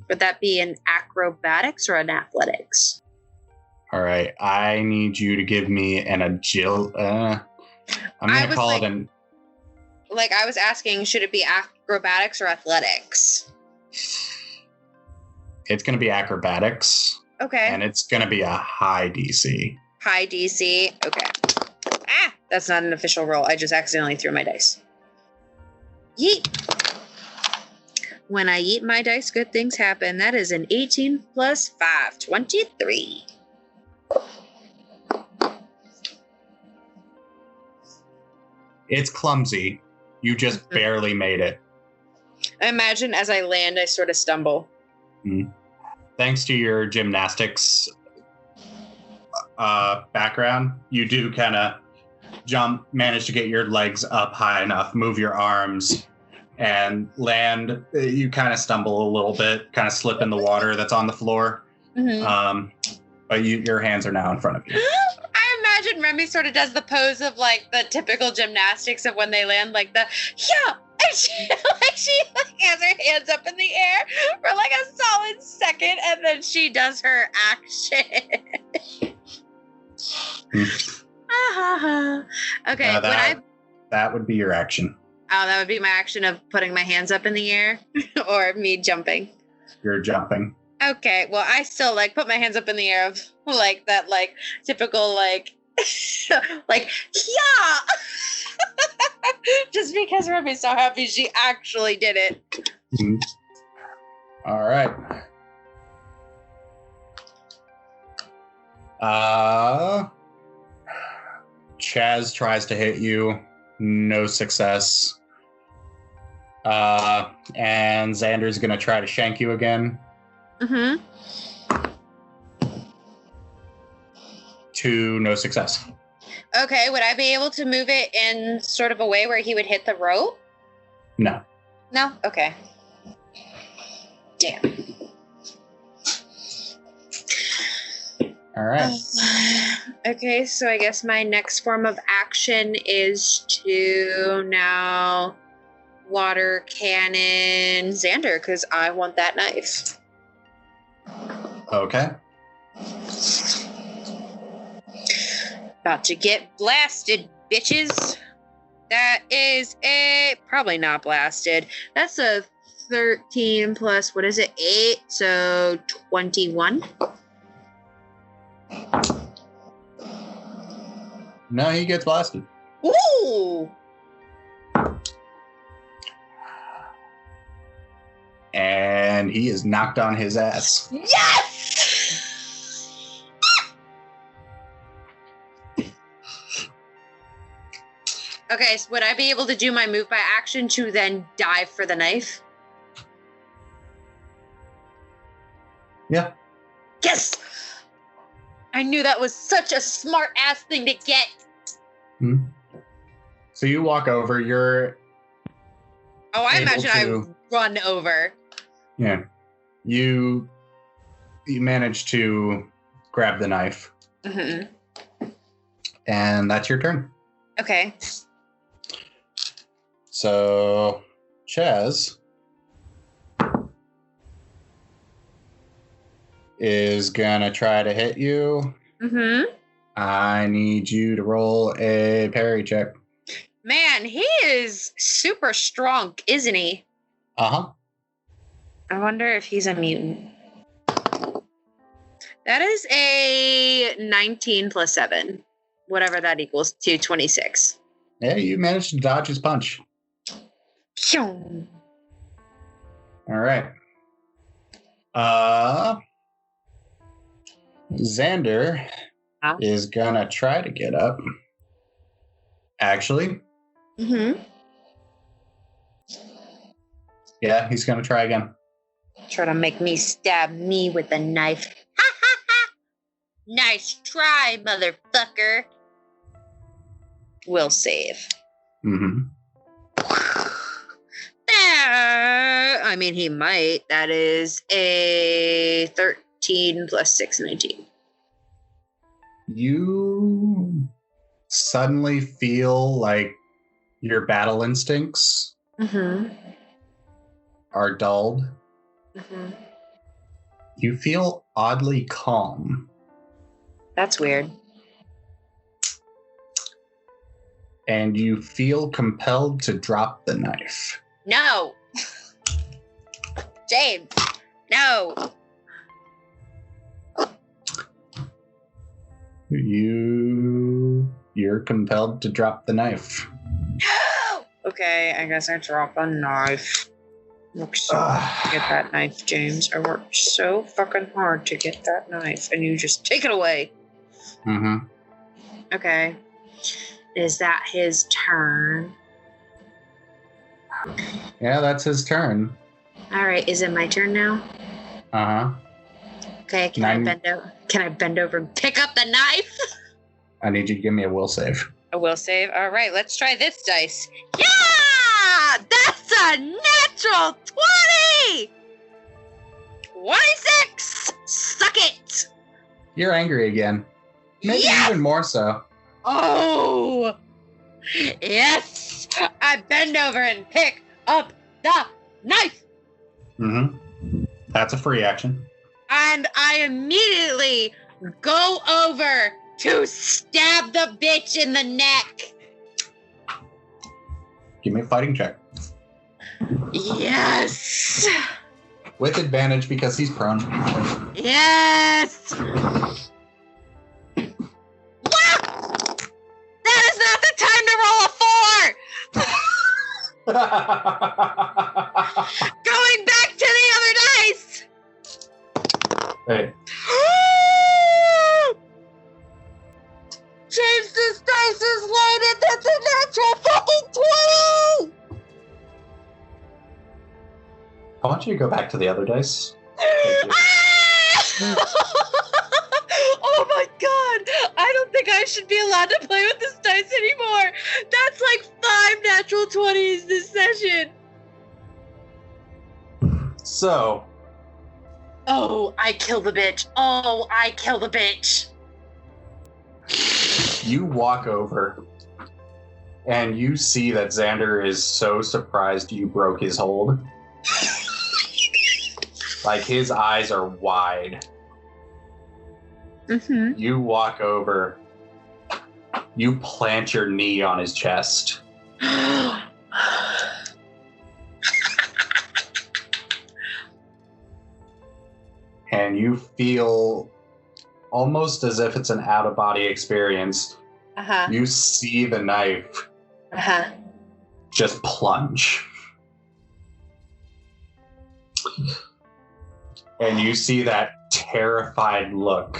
Would that be an acrobatics or an athletics? All right, I need you to give me an agility. I'm gonna call it an. Like I was asking, should it be acrobatics or athletics? It's gonna be acrobatics. Okay. And it's gonna be a high DC. High DC. Okay. That's not an official roll. I just accidentally threw my dice. Yeet. When I eat my dice, good things happen. That is an 18 plus 5, 23. It's clumsy. You just barely made it. I imagine as I land, I sort of stumble. Thanks to your gymnastics background, you do kind of manage to get your legs up high enough, move your arms, and land. You kind of stumble a little bit, kind of slip in the water that's on the floor. But your hands are now in front of you. I imagine Remi sort of does the pose of like the typical gymnastics of when they land, like the yeah. And she has her hands up in the air for like a solid second, and then she does her action. Okay, that would be your action. Oh, that would be my action of putting my hands up in the air, or me jumping. You're jumping. Okay, well, I still like put my hands up in the air of like that, like typical like, like yeah. Just because Remi's so happy she actually did it. All right. Chaz tries to hit you. No success. And Xander's going to try to shank you again. 2, no success. Okay, would I be able to move it in sort of a way where he would hit the rope? No. No? Okay. Damn. All right. Okay, so I guess my next form of action is to now water cannon Xander, because I want that knife. Okay. About to get blasted, bitches. That is probably not blasted. That's a 13 plus, what is it, 8? So 21. No, he gets blasted. Ooh! And he is knocked on his ass. Yes! Okay, so would I be able to do my move by action to then dive for the knife? Yeah. Yes! I knew that was such a smart ass thing to get. So you walk over, you're... Oh, I imagine I run over. Yeah. You manage to grab the knife. And that's your turn. Okay. So, Chaz is gonna try to hit you. I need you to roll a parry check. Man, he is super strong, isn't he? Uh-huh. I wonder if he's a mutant. That is a 19 plus 7. Whatever that equals to 26. Yeah, you managed to dodge his punch. Pew! All right. Xander is gonna try to get up. Actually, Mm-hmm. yeah, he's gonna try again. Try to make me stab me with a knife. Ha ha ha! Nice try, motherfucker. Will save. Mm-hmm. I mean, he might. That is a 13 plus 6, 19. You suddenly feel like your battle instincts Mm-hmm. are dulled. Mm-hmm. You feel oddly calm. That's weird. And you feel compelled to drop the knife. No! James! No! You're compelled to drop the knife. No! Okay, I guess I drop a knife. Worked so hard to get that knife, James. I worked so fucking hard to get that knife, and you just take it away. Mm-hmm. Okay. Is that his turn? Yeah, that's his turn. All right, is it my turn now? Uh-huh. Okay, can I bend over and pick up the knife? I need you to give me a will save. I will save. All right, let's try this dice. Yeah! That's a natural 20! 26! Suck it! You're angry again. Maybe Yes! even more so. Oh! Yes! I bend over and pick up the knife! Mm-hmm. That's a free action. And I immediately go over to stab the bitch in the neck. Give me a fighting check. Yes! With advantage because he's prone. Yes! What? That is not the time to roll a 4! Going back to the other dice! Hey. James, this dice is loaded! That's a natural fucking 20! I want you to go back to the other dice. Oh my god! I don't think I should be allowed to play with this dice anymore! That's like 5 natural 20s this session! So, Oh, I kill the bitch. Oh, I kill the bitch. you walk over and you see that Xander is so surprised you broke his hold. Like, his eyes are wide. Mm-hmm. You walk over. You plant your knee on his chest. And you feel almost as if it's an out-of-body experience. Uh-huh. You see the knife Uh-huh. just plunge. And you see that terrified look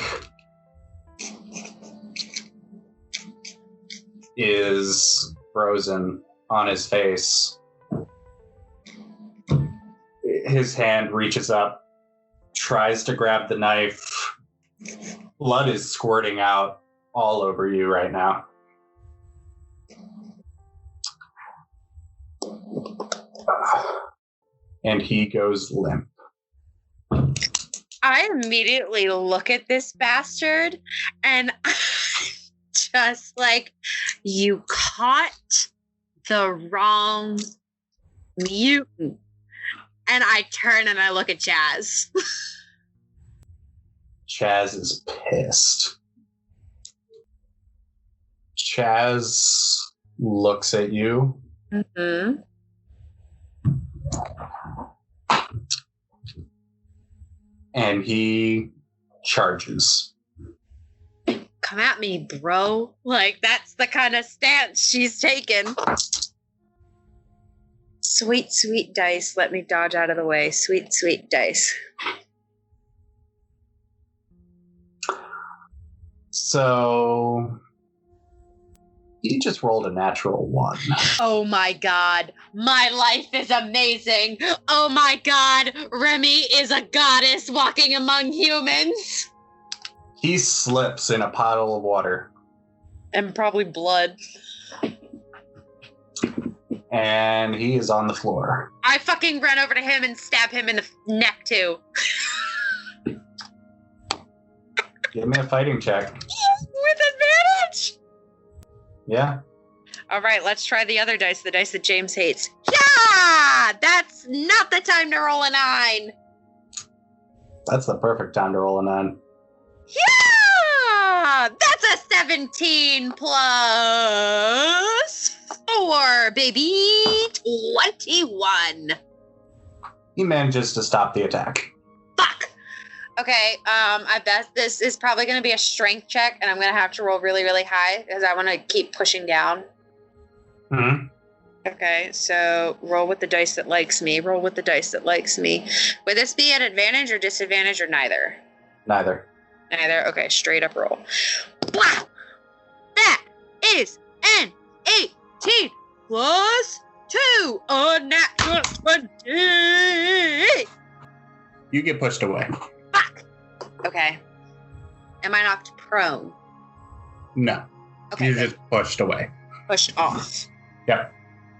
is frozen on his face. His hand reaches up, tries to grab the knife. Blood is squirting out all over you right now. And he goes limp. I immediately look at this bastard and I'm just like, you caught the wrong mutant. And I turn and I look at Chaz. Chaz is pissed. Chaz looks at you. Mm-hmm. And he charges. Come at me, bro. Like, that's the kind of stance she's taken. Sweet, sweet dice. Let me dodge out of the way. Sweet, sweet dice. So you just rolled a natural 1. Oh my god, my life is amazing. Oh my god, Remi is a goddess walking among humans. He slips in a puddle of water. And probably blood. And he is on the floor. I fucking run over to him and stab him in the neck too. Give me a fighting check. With advantage! Yeah. All right, let's try the other dice, the dice that James hates. Yeah! That's not the time to roll a 9. That's the perfect time to roll a 9. Yeah! That's a 17 plus 4, baby. 21. He manages to stop the attack. Fuck! Okay, I bet this is probably going to be a strength check, and I'm going to have to roll really, really high, because I want to keep pushing down. Mm-hmm. Okay, so roll with the dice that likes me. Roll with the dice that likes me. Would this be at advantage or disadvantage or neither? Neither. Neither? Okay, straight up roll. Wow! That is an 18 plus 2. A natural 20! You get pushed away. Fuck! Okay. Am I knocked prone? No. Okay. You're just pushed away. Pushed off. Yep.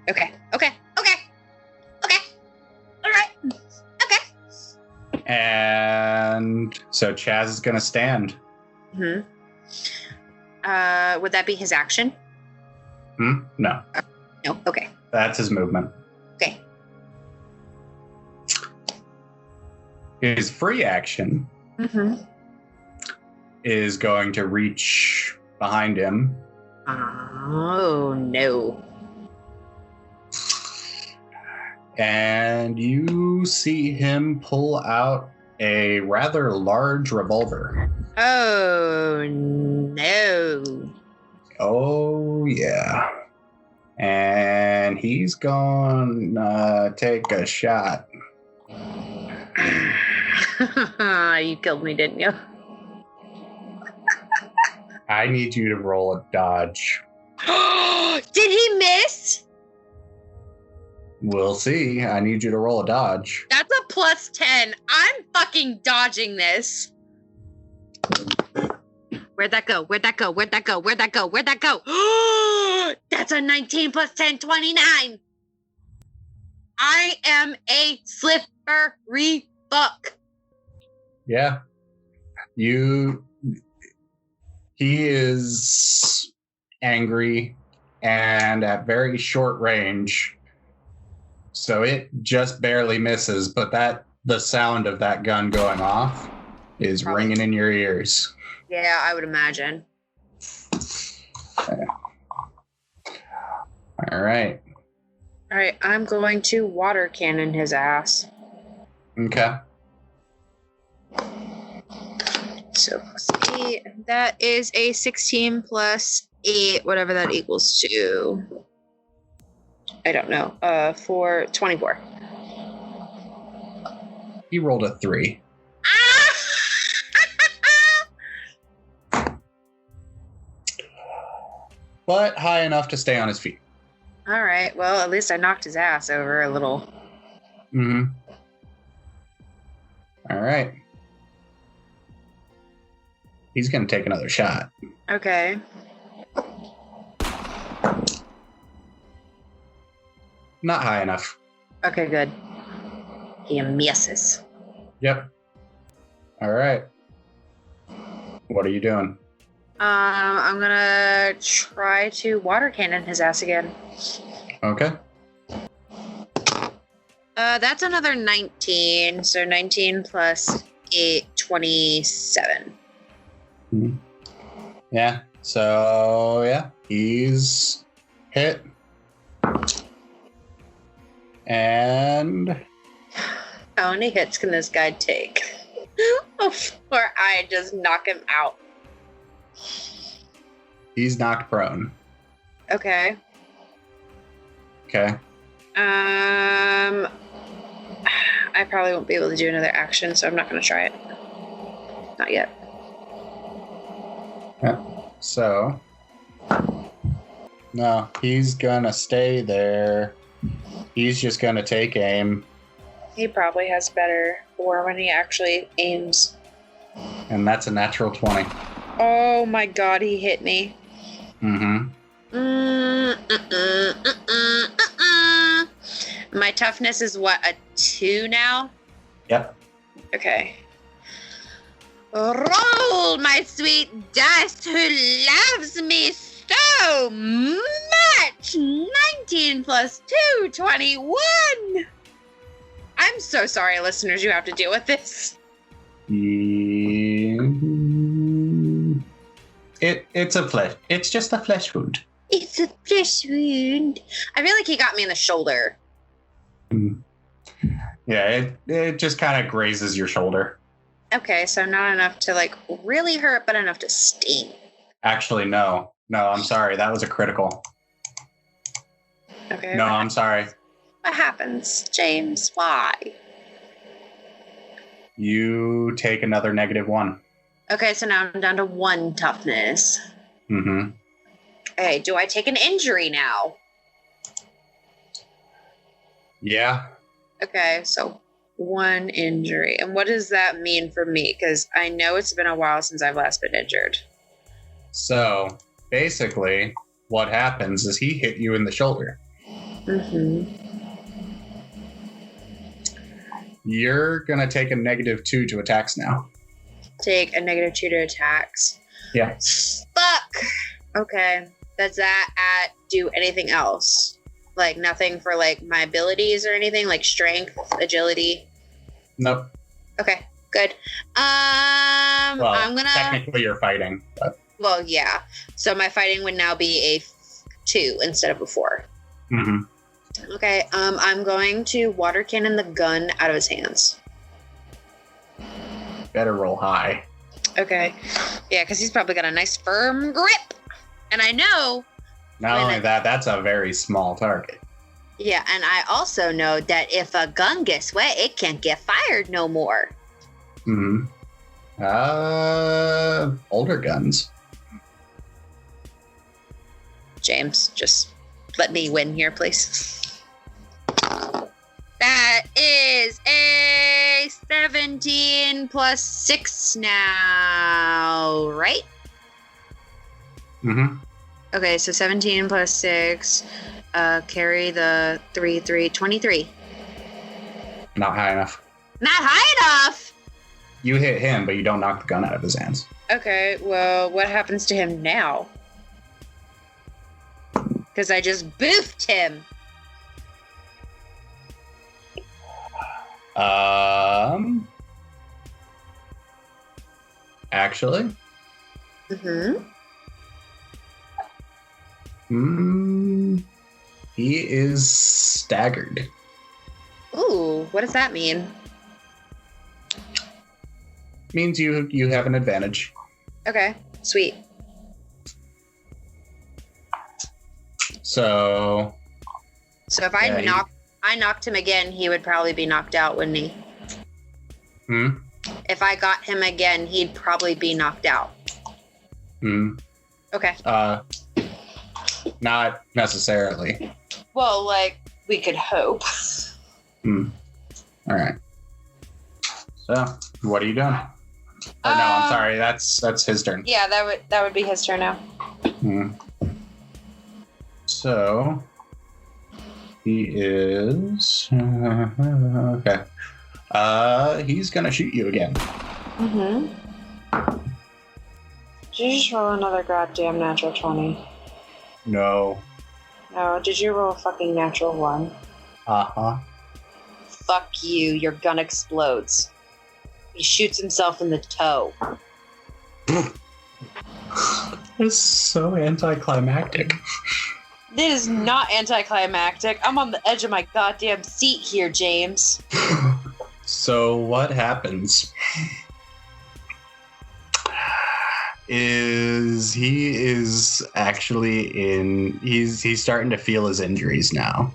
Okay. All right. Okay. And so Chaz is going to stand. Mm-hmm. Would that be his action? No. No. Okay. That's his movement. Okay. His free action is going to reach behind him. Oh, no. And you see him pull out a rather large revolver. Oh, no. Oh, yeah. And he's going to take a shot. You killed me, didn't you? I need you to roll a dodge. Did he miss? We'll see. I need you to roll a dodge. That's a plus 10. I'm fucking dodging this. Where'd that go? That's a 19 plus 10, 29. I am a slippery fuck. Yeah. He is angry and at very short range. So it just barely misses, but the sound of that gun going off is ringing in your ears. Yeah, I would imagine. All right. All right, I'm going to water cannon his ass. Okay. So let's see, that is a 16 plus 8, whatever that equals to. I don't know. For 24. He rolled a 3. But high enough to stay on his feet. All right. Well, at least I knocked his ass over a little. Mm-hmm. All right. He's going to take another shot. Okay. Not high enough. Okay, good. He misses. Yep. All right. What are you doing? I'm gonna try to water cannon his ass again. Okay. That's another 19. So 19 plus 8, 27. Mm-hmm. Yeah. So, yeah. He's hit. And How many hits can this guy take before I just knock him out? he's knocked prone. Okay. Okay. I probably won't be able to do another action, so I'm not going to try it. Not yet. Yeah. So, no, he's gonna stay there. He's just gonna take aim. He probably has better war when he actually aims. And that's a natural 20. Oh my god, he hit me. Mm-hmm. My toughness is what, a 2 now? Yep. Okay. Roll, my sweet dust, who loves me so much! 19 plus 2, 21! I'm so sorry, listeners, you have to deal with this. It's a flesh. It's just a flesh wound. It's a flesh wound. I feel like he got me in the shoulder. Yeah, it just kind of grazes your shoulder. Okay, so not enough to like really hurt, but enough to sting. Actually, no. No, I'm sorry. That was a critical. Okay. No, I'm sorry. What happens, James? Why? You take another -1. Okay, so now I'm down to 1 toughness. Mm-hmm. Okay, do I take an injury now? Yeah. Okay, so 1 injury. And what does that mean for me? Because I know it's been a while since I've last been injured. So, basically, what happens is he hit you in the shoulder. Mm-hmm. You're going to take a -2 to attacks now. Take a -2 to attacks. Yeah. Fuck! Okay. Does that do anything else? Like nothing for like my abilities or anything? Like strength, agility? Nope. Okay, good. Well, I'm gonna... technically you're fighting, but... Well, yeah. So my fighting would now be a 2 instead of a 4. Mm-hmm. Okay, I'm going to water cannon the gun out of his hands. Better roll high. Okay. Yeah, because he's probably got a nice firm grip. And I know... Not only that, that's a very small target. Yeah, and I also know that if a gun gets wet, it can't get fired no more. Mm-hmm. Older guns. James, just let me win here, please. That is a 17 plus 6 now, right? Mm-hmm. Okay, so 17 plus 6, carry the 3, 23. Not high enough. Not high enough! You hit him, but you don't knock the gun out of his hands. Okay, well, what happens to him now? Because I just boofed him. Actually? He is staggered. Ooh, what does that mean? Means you have an advantage. Okay, sweet. So if I knocked him again, he would probably be knocked out, wouldn't he? If I got him again, he'd probably be knocked out. Okay. Not necessarily. Well, like, we could hope. All right. So, what are you doing? Or no, I'm sorry. That's his turn. Yeah, that would be his turn now. So, he is okay. He's gonna shoot you again. Did you just roll another goddamn natural 20? No. No, did you roll a fucking natural 1? Fuck you, your gun explodes. He shoots himself in the toe. It's so anticlimactic. This is not anticlimactic. I'm on the edge of my goddamn seat here, James. So what happens is he is actually he's starting to feel his injuries now.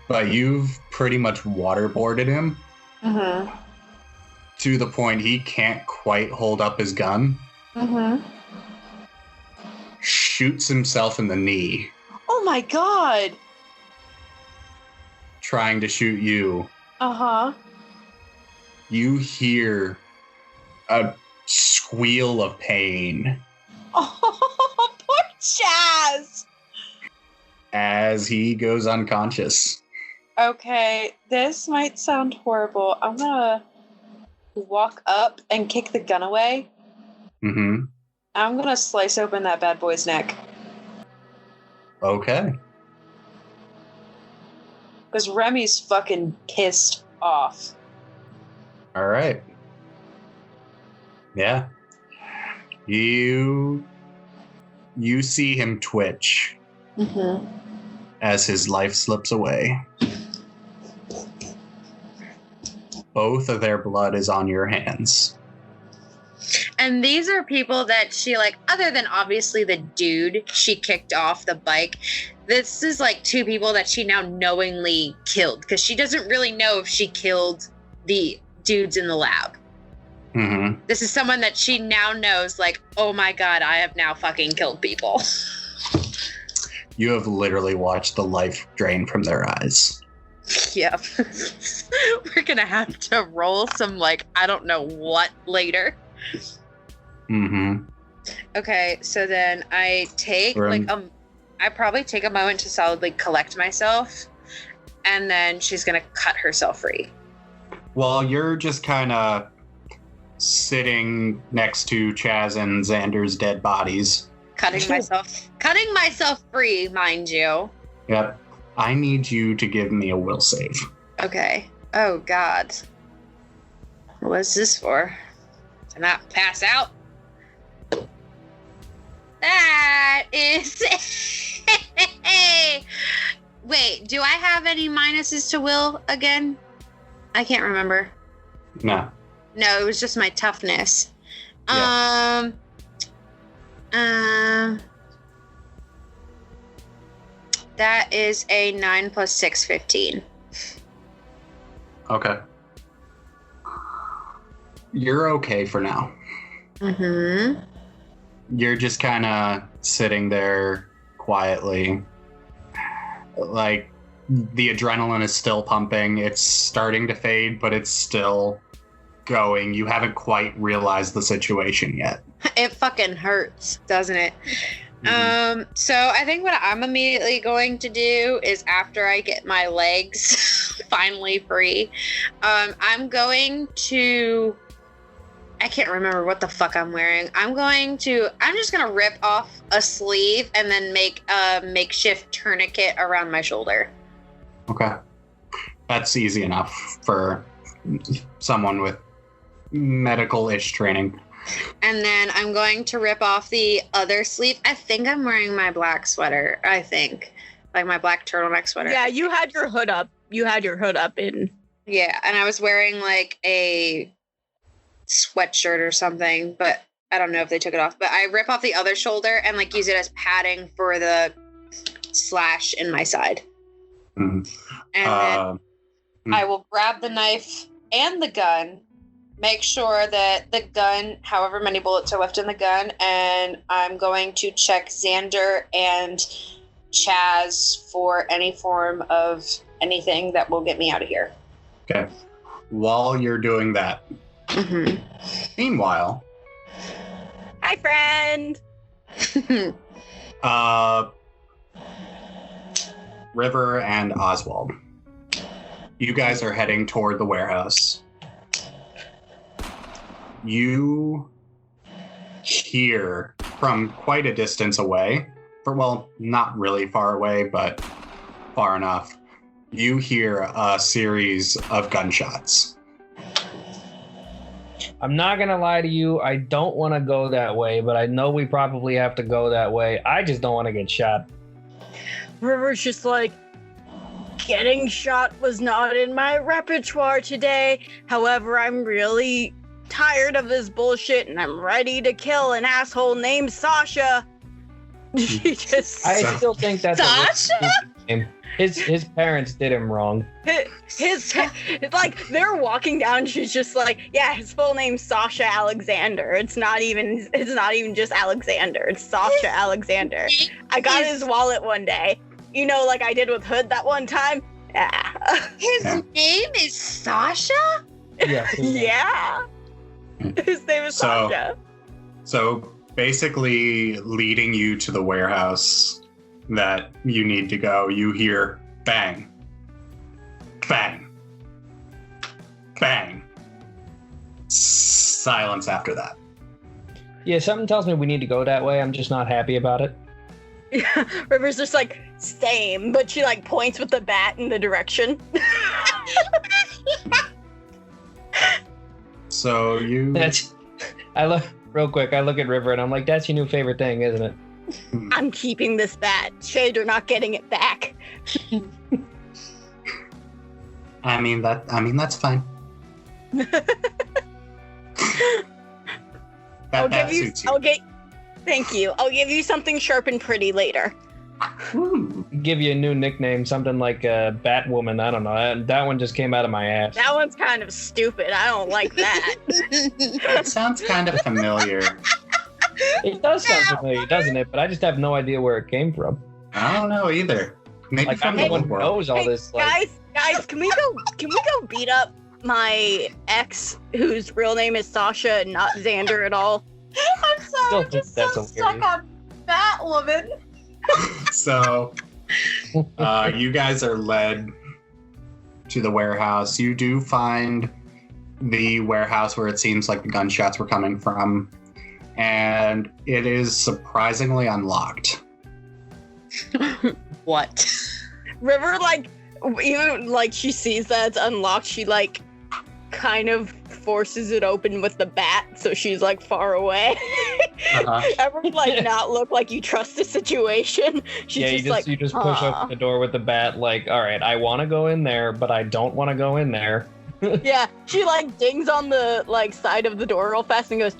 But you've pretty much waterboarded him to the point he can't quite hold up his gun. shoots himself in the knee, Oh my god. trying to shoot you. Uh-huh. You hear a squeal of pain Oh, poor Chaz. as he goes unconscious. Okay, this might sound horrible. I'm gonna walk up and kick the gun away. Mm-hmm. I'm gonna slice open that bad boy's neck. Okay. Because Remi's fucking pissed off. All right. Yeah. You see him twitch Mm-hmm. as his life slips away. Both of their blood is on your hands. And these are people that she, like, other than obviously the dude she kicked off the bike, this is like two people that she now knowingly killed, because she doesn't really know if she killed the dudes in the lab. Mm-hmm. This is someone that she now knows, like, oh my god, I have now fucking killed people. You have literally watched the life drain from their eyes. Yep. We're gonna have to roll some, like, I don't know what later. Mm-hmm. Okay, so then I take I probably take a moment to solidly collect myself, and then she's gonna cut herself free. Well, you're just kind of sitting next to Chaz and Xander's dead bodies. Cutting myself free, mind you. Yep. I need you to give me a will save. Okay. Oh god. What's this for? To not pass out? That is. Wait, do I have any minuses to will again? I can't remember. No. No, it was just my toughness. Yeah. That is a 9 plus 6, 15. Okay. You're okay for now. Mm-hmm. You're just kind of sitting there quietly. Like, the adrenaline is still pumping. It's starting to fade, but it's still going. You haven't quite realized the situation yet. It fucking hurts, doesn't it? Mm-hmm. So I think what I'm immediately going to do is, after I get my legs finally free, I'm going to, I can't remember what the fuck I'm wearing. I'm just gonna rip off a sleeve and then make a makeshift tourniquet around my shoulder. Okay. That's easy enough for someone with medical-ish training. And then I'm going to rip off the other sleeve. I think I'm wearing my black sweater. I think. Like my black turtleneck sweater. Yeah, you had your hood up. In. Yeah, and I was wearing like a sweatshirt or something, but I don't know if they took it off. But I rip off the other shoulder and like use it as padding for the slash in my side. Mm-hmm. And then I will grab the knife and the gun. Make sure that the gun, however many bullets are left in the gun, and I'm going to check Xander and Chaz for any form of anything that will get me out of here. Okay. While you're doing that, Mm-hmm. meanwhile, Hi, friend. River and Oswald, you guys are heading toward the warehouse. You hear from quite a distance away, not really far away, but far enough, you hear a series of gunshots. I'm not going to lie to you. I don't want to go that way, but I know we probably have to go that way. I just don't want to get shot. River's just like, getting shot was not in my repertoire today. However, I'm really tired of this bullshit and I'm ready to kill an asshole named Sasha. She just... I still think that's Sasha? a name. His parents did him wrong. His like they're walking down. She's just like, yeah, his full name's Sasha Alexander. It's not even just Alexander. It's Sasha Alexander. I got his wallet one day. You know, like I did with Hood that one time. Yeah. His name is Sasha? Yeah. Yeah. His name is Sasha. So basically leading you to the warehouse that you need to go, you hear bang, bang, bang. Silence after that. Yeah, something tells me we need to go that way. I'm just not happy about it. Yeah. River's just like, same, but she like points with the bat in the direction. So you... I look at River and I'm like, that's your new favorite thing, isn't it? I'm keeping this bat. Shade, you're not getting it back. I mean that's fine. Thank you. I'll give you something sharp and pretty later. Give you a new nickname, something like Batwoman. I don't know. That one just came out of my ass. That one's kind of stupid. I don't like that. That sounds kind of familiar. It does sound familiar, doesn't it? But I just have no idea where it came from. I don't know either. Maybe Like, from I'm the the one old who world. knows all this. Like, Guys, can we go beat up my ex whose real name is Sasha and not Xander at all? I'm Still sorry, think just that's so a stuck weird- on Batwoman. So you guys are led to the warehouse. You do find the warehouse where it seems like the gunshots were coming from, and it is surprisingly unlocked. What? River, like, even like she sees that it's unlocked, she like kind of forces it open with the bat, so she's like far away. Ever like not look like you trust the situation? She's yeah, just you just push open the door with the bat. Like, all right, I want to go in there, but I don't want to go in there. Yeah, she like dings on the like side of the door real fast and goes,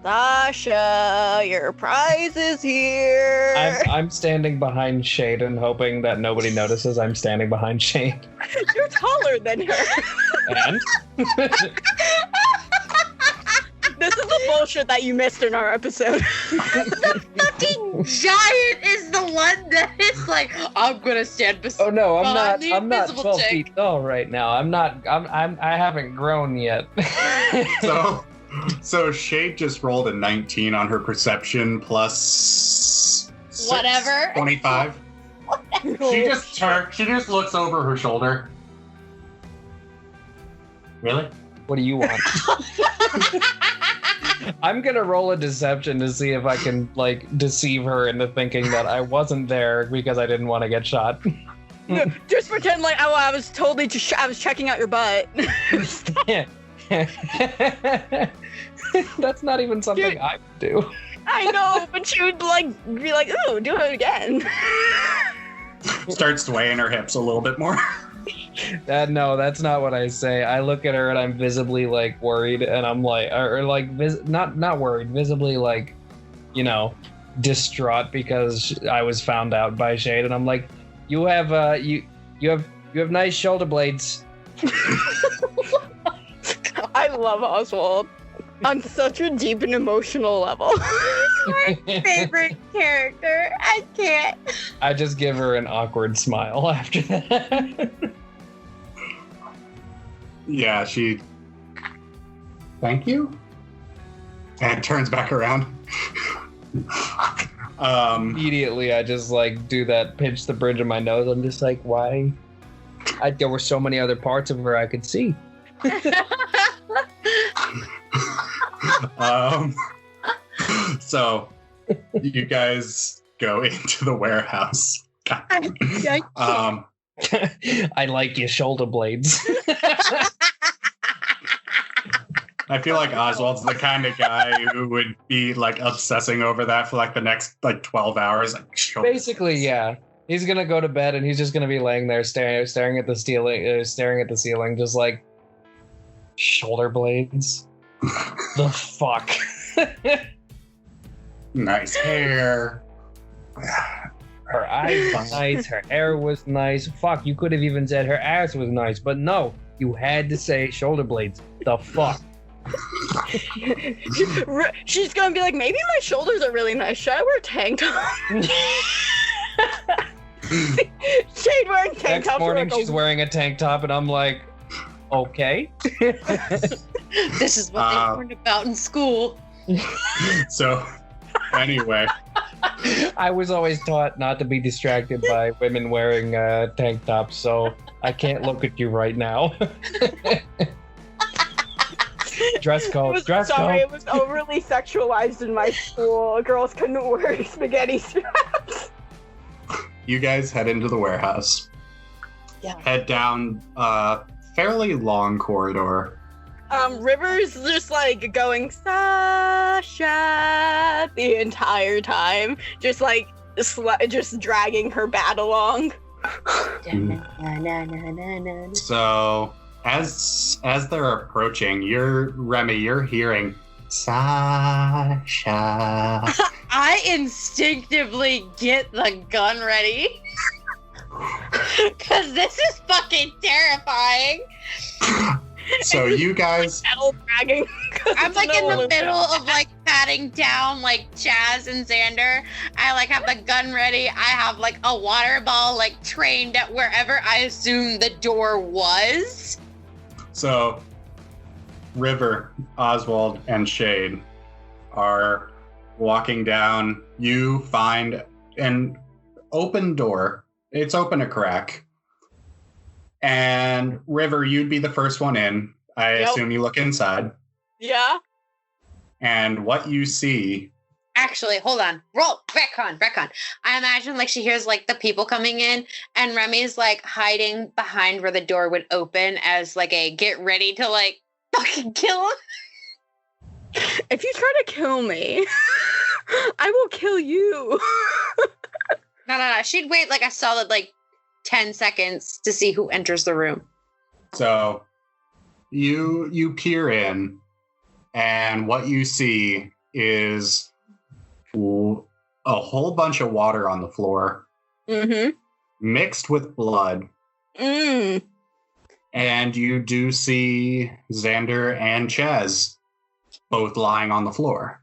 Sasha, your prize is here. I'm standing behind Shade and hoping that nobody notices I'm standing behind Shade. You're taller than her. And This is the bullshit that you missed in our episode. Fucking giant is the one that is like, I'm gonna stand beside. oh no, I'm Behind the not invisible 12 chick. feet tall right now. I haven't grown yet. So Shade just rolled a 19 on her perception plus Whatever. 25. She just looks over her shoulder. Really? What do you want? I'm gonna roll a deception to see if I can like deceive her into thinking that I wasn't there because I didn't want to get shot. Just pretend like, oh, I was totally I was checking out your butt. That's not even something Dude. I would do. I know, but she would like be like, ooh, do it again. Starts swaying her hips a little bit more. No, that's not what I say. I look at her and I'm visibly like worried, and I'm like, not worried, visibly like, you know, distraught because I was found out by Shade, and I'm like, you have nice shoulder blades. I love Oswald on such a deep and emotional level. My favorite character. I can't. I just give her an awkward smile after that. Yeah, she. Thank you. And turns back around. Immediately, I just like do that, pinch the bridge of my nose. I'm just like, why? There were so many other parts of her I could see. So you guys go into the warehouse. I like your shoulder blades. I feel like Oswald's the kind of guy who would be like obsessing over that for like the next like 12 hours. Like, Basically, yeah. He's gonna go to bed and he's just gonna be laying there staring at the ceiling, just like shoulder blades. The fuck. Nice hair. Her eyes were nice, her hair was nice. Fuck, you could have even said her ass was nice, but no, you had to say shoulder blades. The fuck? She's gonna be like, maybe my shoulders are really nice. Should I wear tank top? Shade wearing tank Next top. morning, she's wearing a tank top, and I'm like, okay. This is what they learned about in school. So, anyway. I was always taught not to be distracted by women wearing tank tops, so I can't look at you right now. Dress code. Sorry, it was overly sexualized in my school. Girls couldn't wear spaghetti straps. You guys head into the warehouse. Yeah. Head down a fairly long corridor. River's just like going Sasha the entire time, just like just dragging her bat along. So as they're approaching, you're hearing Sasha. I instinctively get the gun ready. Because this is fucking terrifying. So you guys, dragging. I'm like in the middle of like patting down like Chaz and Xander. I like have the gun ready. I have like a water ball like trained at wherever I assume the door was. so River, Oswald, and Shade are walking down. You find an open door. It's open a crack. And River, you'd be the first one in. I assume you look inside. Yeah. And what you see... Actually, hold on. Roll. Retcon. I imagine like she hears like the people coming in and Remi's like hiding behind where the door would open as like a get ready to like fucking kill him. If you try to kill me, I will kill you. No. She'd wait like a solid like 10 seconds to see who enters the room. So you peer in, and what you see is a whole bunch of water on the floor, mixed with blood. And you do see Xander and Chaz both lying on the floor.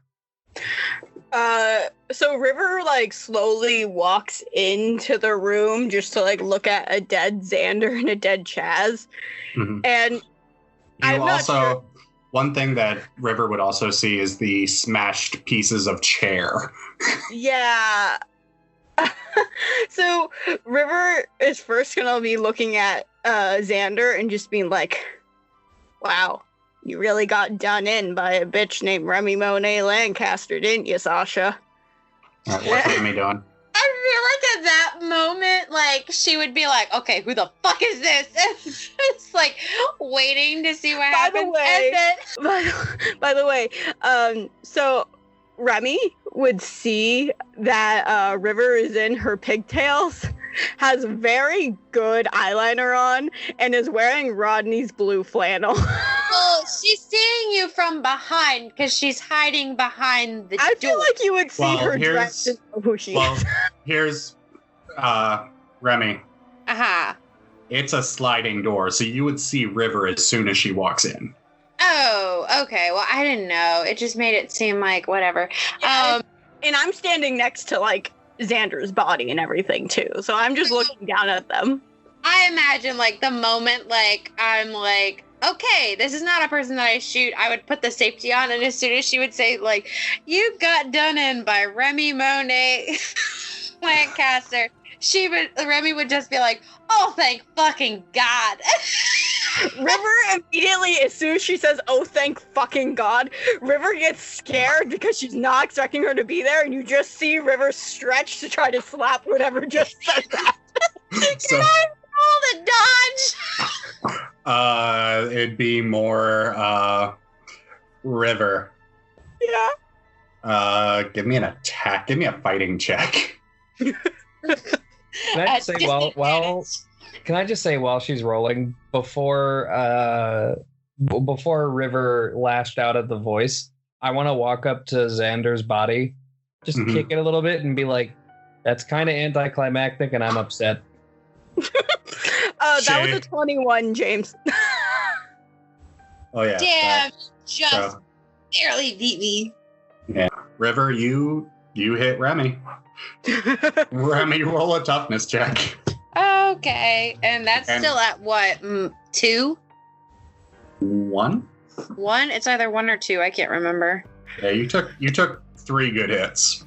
So River like slowly walks into the room just to like look at a dead Xander and a dead Chaz. And I'm not sure. One thing that River would also see is the smashed pieces of chair. Yeah. So River is first gonna be looking at Xander and just being like, wow, you really got done in by a bitch named Remi Monet Lancaster, didn't you, Sasha? All right, what's Remi doing? I feel like at that moment, like, she would be like, okay, who the fuck is this? And it's like waiting to see what happens. By the way, so Remi would see that River is in her pigtails, has very good eyeliner on, and is wearing Rodney's blue flannel. Well, she's seeing you from behind because she's hiding behind the door. I feel like you would see her dressed and know who she is. Here's Remi. Aha. It's a sliding door, so you would see River as soon as she walks in. Oh, okay. Well, I didn't know. It just made it seem like whatever. Yeah, and I'm standing next to, like, Xander's body and everything, too. So I'm just looking down at them. I imagine, like, the moment, like, I'm like, okay, this is not a person that I shoot, I would put the safety on, and as soon as she would say, like, you got done in by Remi Monet Lancaster, Remi would just be like, oh, thank fucking God. River immediately, as soon as she says, oh, thank fucking God, River gets scared because she's not expecting her to be there, and you just see River stretch to try to slap whatever just said that. So, roll the dodge. It'd be more River. Yeah. Give me an attack. Give me a fighting check. Can I just say can I just say while she's rolling, before River lashed out at the voice, I want to walk up to Xander's body, just kick it a little bit and be like, That's kind of anticlimactic, and I'm upset. That was a 21, James. Oh yeah. Damn, that- just so, barely beat me. River, you hit Remy. Remy, roll a toughness check. Okay, and that's still at what? 2? 1. 1? It's either 1 or 2. I can't remember. Yeah, you took 3 good hits.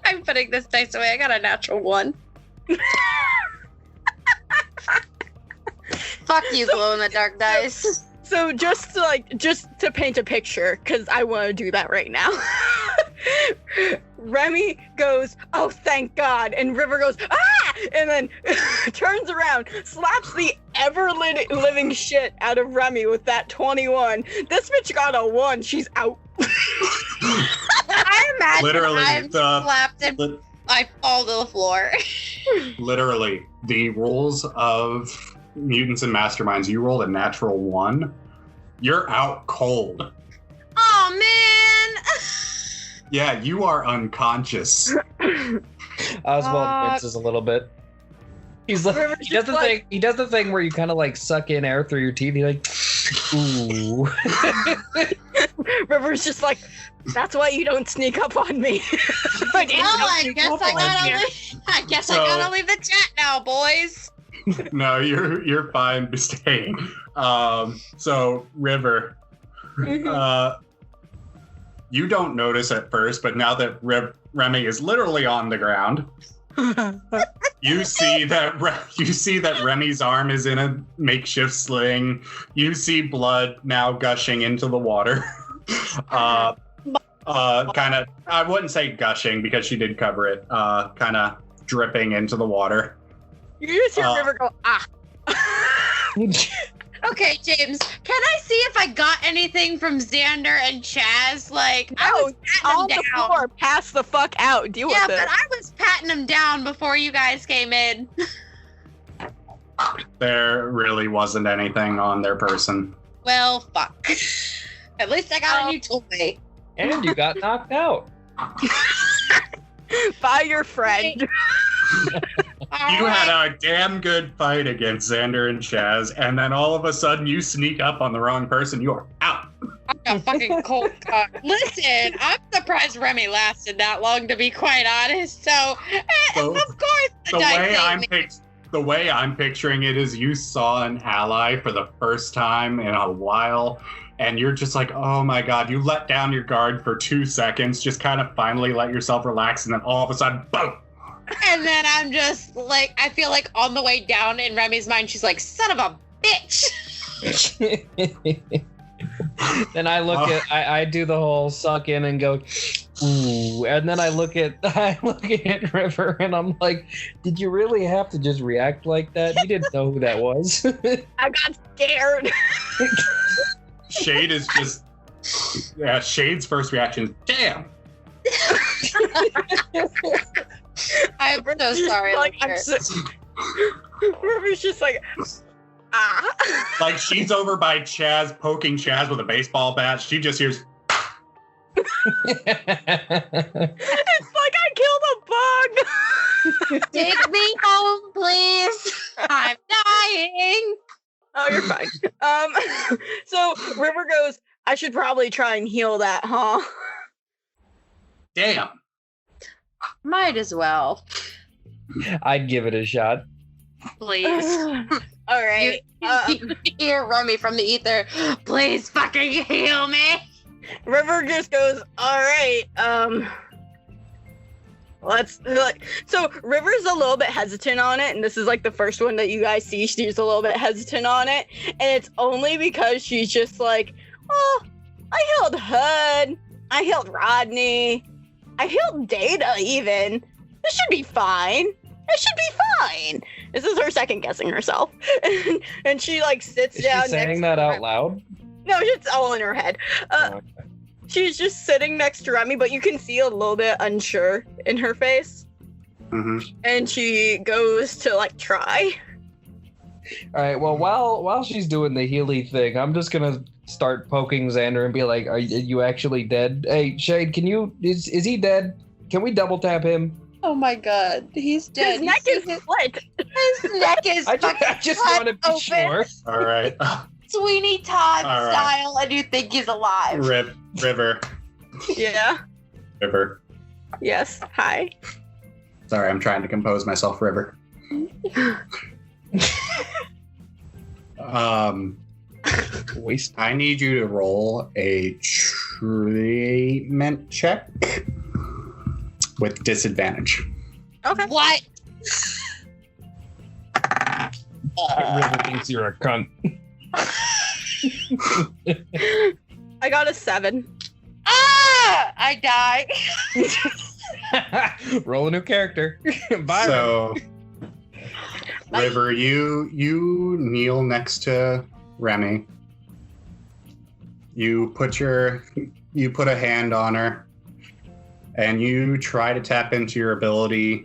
I'm putting this dice away. I got a natural 1. Fuck you, glow in the dark dice. So just to paint a picture, because I want to do that right now. Remy goes, "Oh, thank God," and River goes, "Ah!" and then turns around, slaps the ever-living shit out of Remy with that 21. This bitch got a 1. She's out. I imagine Literally, I'm slapped and I fall to the floor. Literally, the rules of Mutants and Masterminds, you rolled a natural 1. You're out cold. Oh man! Yeah, you are unconscious. Oswald winces a little bit. He's like, River's he does just the like- thing. He does the thing where you kind of like suck in air through your teeth. He's like, ooh. River's just like, "That's why you don't sneak up on me." I guess I So- gotta leave the chat now, boys. No, you're fine staying. So River, you don't notice at first, but now that Remy is literally on the ground, you see that Remy's arm is in a makeshift sling. You see blood now gushing into the water. Kind of, I wouldn't say gushing because she did cover it. Kind of dripping into the water. You just hear River go, "Ah." Okay, James, can I see if I got anything from Xander and Chaz? Like, I Oh, was patting on them the down. floor, pass the fuck out. Deal Yeah, with but it. I was patting them down before you guys came in. There really wasn't anything on their person. Well, fuck. At least I got a new toy. And you got knocked out. By your friend. You had a damn good fight against Xander and Chaz, and then all of a sudden you sneak up on the wrong person. You are out. I'm a fucking cold cock. Listen, I'm surprised Remy lasted that long, to be quite honest. So So, of course, the way I'm picturing it is you saw an ally for the first time in a while, and you're just like, oh my god, you let down your guard for 2 seconds, just kind of finally let yourself relax, and then all of a sudden, boom! And then I'm just like, I feel like on the way down in Remy's mind, she's like, son of a bitch. Then I look at, I do the whole suck in and go, ooh, and then I look at River and I'm like, did you really have to just react like that? You didn't know who that was. I got scared. Shade is just, yeah, Shade's first reaction is, damn! I'm so sorry. Like, Licker. River's just like, "Ah." Like, she's over by Chaz, poking Chaz with a baseball bat. She just hears, It's like I killed a bug. Take me home, please. I'm dying. Oh, you're fine. So River goes, "I should probably try and heal that, huh?" damn! Might as well, I'd give it a shot. please. All right. You hear Remy from the ether. Please fucking heal me. River just goes, "All right, let's like." So River's a little bit hesitant on it, and this is like the first one that you guys see. She's a little bit hesitant on it, and it's only because she's just like, "Oh, I healed Hood, I healed Rodney, I healed Data. Even this should be fine. It should be fine." This is her second guessing herself, and she like sits Is down. she saying next that to out Remy. loud? No, it's all in her head. Oh, okay. She's just sitting next to Remy, but you can see a little bit unsure in her face. Mm-hmm. And she goes to like try. All right. Well, while she's doing the Healy thing, I'm just gonna start poking Xander and be like, "Are you actually dead? Hey, Shade, can you? Is he dead? Can we double tap him?" Oh my god, he's dead. His neck is split. His neck is I fucking just cut want to be open, sure. All right. Sweeney Todd All right. style, and you think he's alive. River. Yeah. River. Yes. Hi. Sorry, I'm trying to compose myself, River. Waste. I need you to roll a treatment check with disadvantage. Okay. What? River thinks you're a cunt. I got a 7. Ah! I die. Roll a new character. Bye. So, River, you kneel next to Remi. You put a hand on her, and you try to tap into your ability.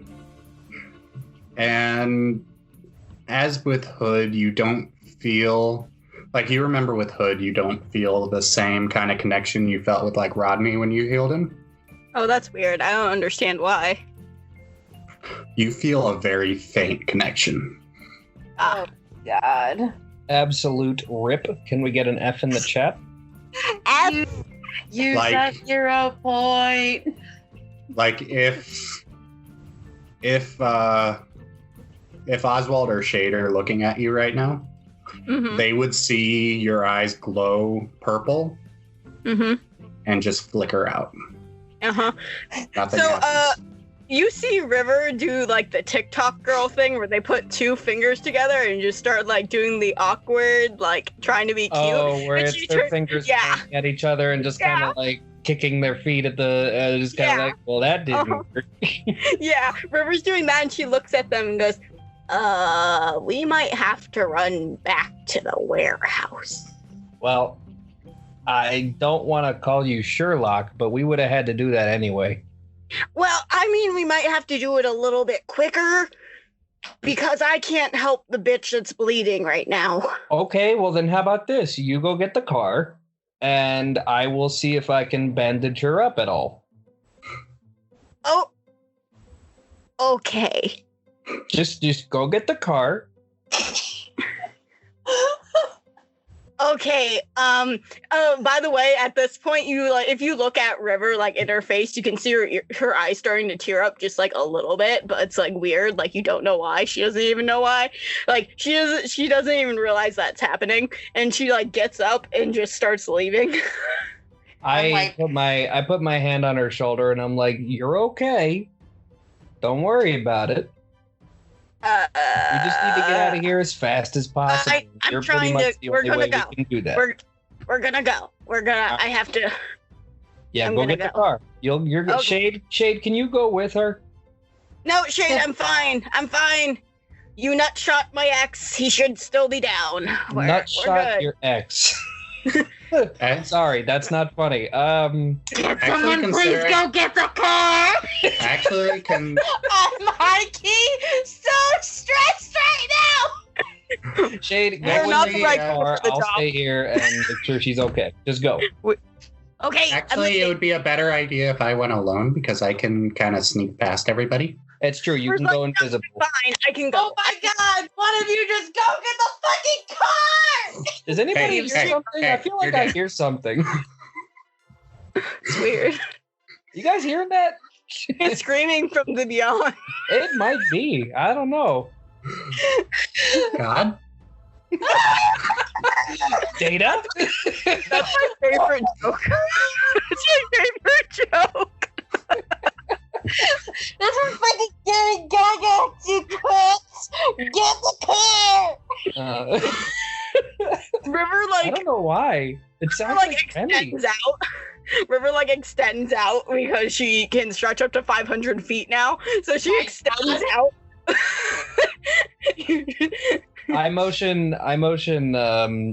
And as with Hood, you don't feel like you remember with Hood, you don't feel the same kind of connection you felt with like Rodney when you healed him. Oh, that's weird. I don't understand why. You feel a very faint connection. Ah. God. Absolute rip. Can we get an F in the chat? Use Like- that 0 point. Like if Oswald or Shade are looking at you right now, Mm-hmm. they would see your eyes glow purple Mm-hmm. and just flicker out. Uh-huh. Nothing So, happens. you see River do like the TikTok girl thing where they put 2 fingers together and just start like doing the awkward, like trying to be cute. Oh, where And it's she their turns- fingers yeah. pointing at each other and just kind of like kicking their feet at the, just kind of Yeah. like, well, that didn't Uh-huh. work. Yeah, River's doing that and she looks at them and goes, we might have to run back to the warehouse. Well, I don't want to call you Sherlock, but we would have had to do that anyway. Well, I mean, we might have to do it a little bit quicker because I can't help the bitch that's bleeding right now. Okay, well then how about this? You go get the car, and I will see if I can bandage her up at all. Oh, okay. Just go get the car. Okay. By the way, at this point, you like if you look at River like in her face, you can see her eyes starting to tear up just like a little bit, but it's like weird. Like you don't know why. She doesn't even know why. Like she doesn't even realize that's happening, and she like gets up and just starts leaving. I put my hand on her shoulder and I'm like, "You're okay. Don't worry about it. We just need to get out of here as fast as possible. I'm You're trying pretty much to- the we're only gonna way go. we can do that. We're gonna go. I have to. Yeah, I'm go gonna get the go. car. You're good. Okay. Shade, can you go with her? No, Shade, I'm fine. I'm fine. You nut shot my ex. He should still be down. We're Nutshot good. your ex. Eh? Sorry, that's not funny. Can Actually, someone please considering- go get the car? Actually, can I'm high-key so stressed right now. Shade, go You're with not me the in right the person car. for the I'll job. stay here and make sure she's okay. Just go. Okay. actually it would be a better idea if I went alone because I can kind of sneak past everybody. It's true. You Where's can my go invisible. Fine. I can go. Oh my god, one of you just go get the fucking car! Does anybody Hey, hear hey, something? hey, I feel like you're I dead. hear something. It's weird. You guys hearing that? It's screaming from the beyond. It might be. I don't know. God. Data? That's my favorite joke. It's my favorite joke. This is freaking getting gaga, you quits! Get the car! River I like don't know why. It sounds like like Remi. extends out. River like extends out because she can stretch up to 500 feet now. So she My extends out. I motion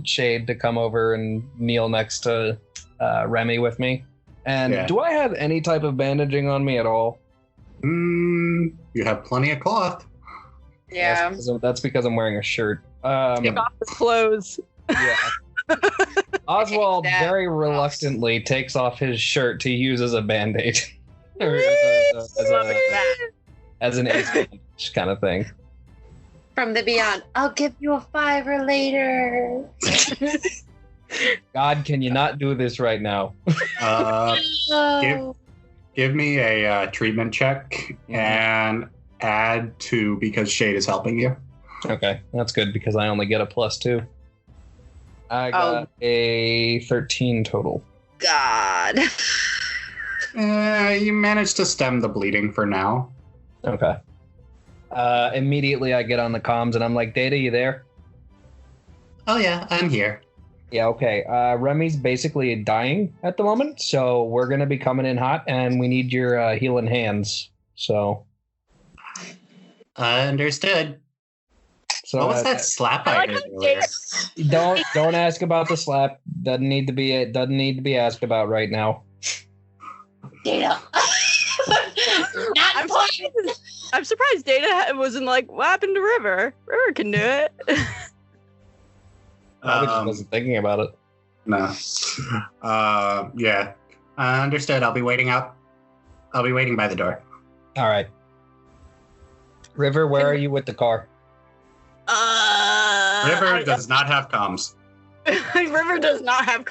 Shade to come over and kneel next to Remi with me. And Yeah. do I have any type of bandaging on me at all? You have plenty of cloth. Yeah. That's because I'm wearing a shirt. Yep. Got the clothes. Yeah. Oswald Take that very off. reluctantly takes off his shirt to use as a band-aid. Or as an ace bandage kind of thing. From the beyond, I'll give you a $5 later. God, can you not do this right now? Oh. Give me a treatment check and add 2 because Shade is helping you. Okay, that's good because I only get a +2. I got a 13 total. God. You managed to stem the bleeding for now. Okay. Immediately I get on the comms and I'm like, Data, you there? Oh yeah, I'm here. Yeah, okay. Remy's basically dying at the moment, so we're going to be coming in hot and we need your healing hands. So. Understood. So what was that slap I heard earlier? Don't ask about the slap. Doesn't need to be asked about right now. Data. I'm surprised Data wasn't like, what happened to River? River can do it. Probably just wasn't thinking about it. No. Yeah. Understood. I'll be waiting out. I'll be waiting by the door. All right. River, where are you with the car? River does not have comms. River does not have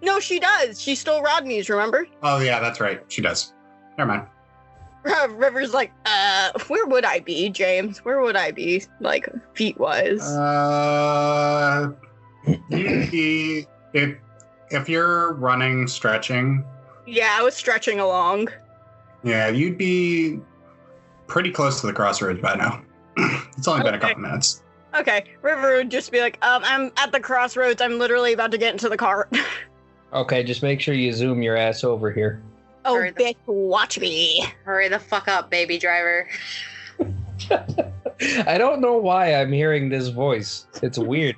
No, she does. She stole Rodney's, remember? Oh yeah, that's right. She does. Never mind. River's like, where would I be, James? Where would I be, like, feet-wise? You'd be if you're running, stretching. Yeah, I was stretching along. Yeah, you'd be pretty close to the crossroads by now. It's only been a couple minutes. Okay, River would just be like, I'm at the crossroads. I'm literally about to get into the car. Okay, just make sure you zoom your ass over here. Oh, Hurry bitch, watch me. Hurry the fuck up, baby driver. I don't know why I'm hearing this voice. It's weird.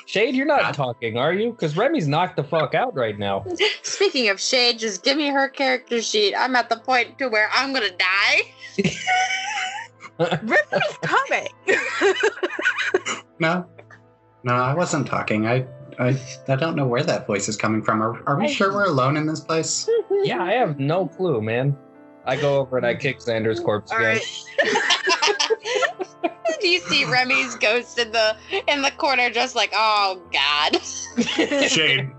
Shade, you're not talking, are you? Because Remy's knocked the fuck out right now. Speaking of Shade, just give me her character sheet. I'm at the point to where I'm gonna die. River's coming. No, I wasn't talking. I don't know where that voice is coming from. Are we sure we're alone in this place? Yeah, I have no clue, man. I go over and I kick Xander's corpse All again. right. Do you see Remy's ghost in the corner, just like, oh god. Shade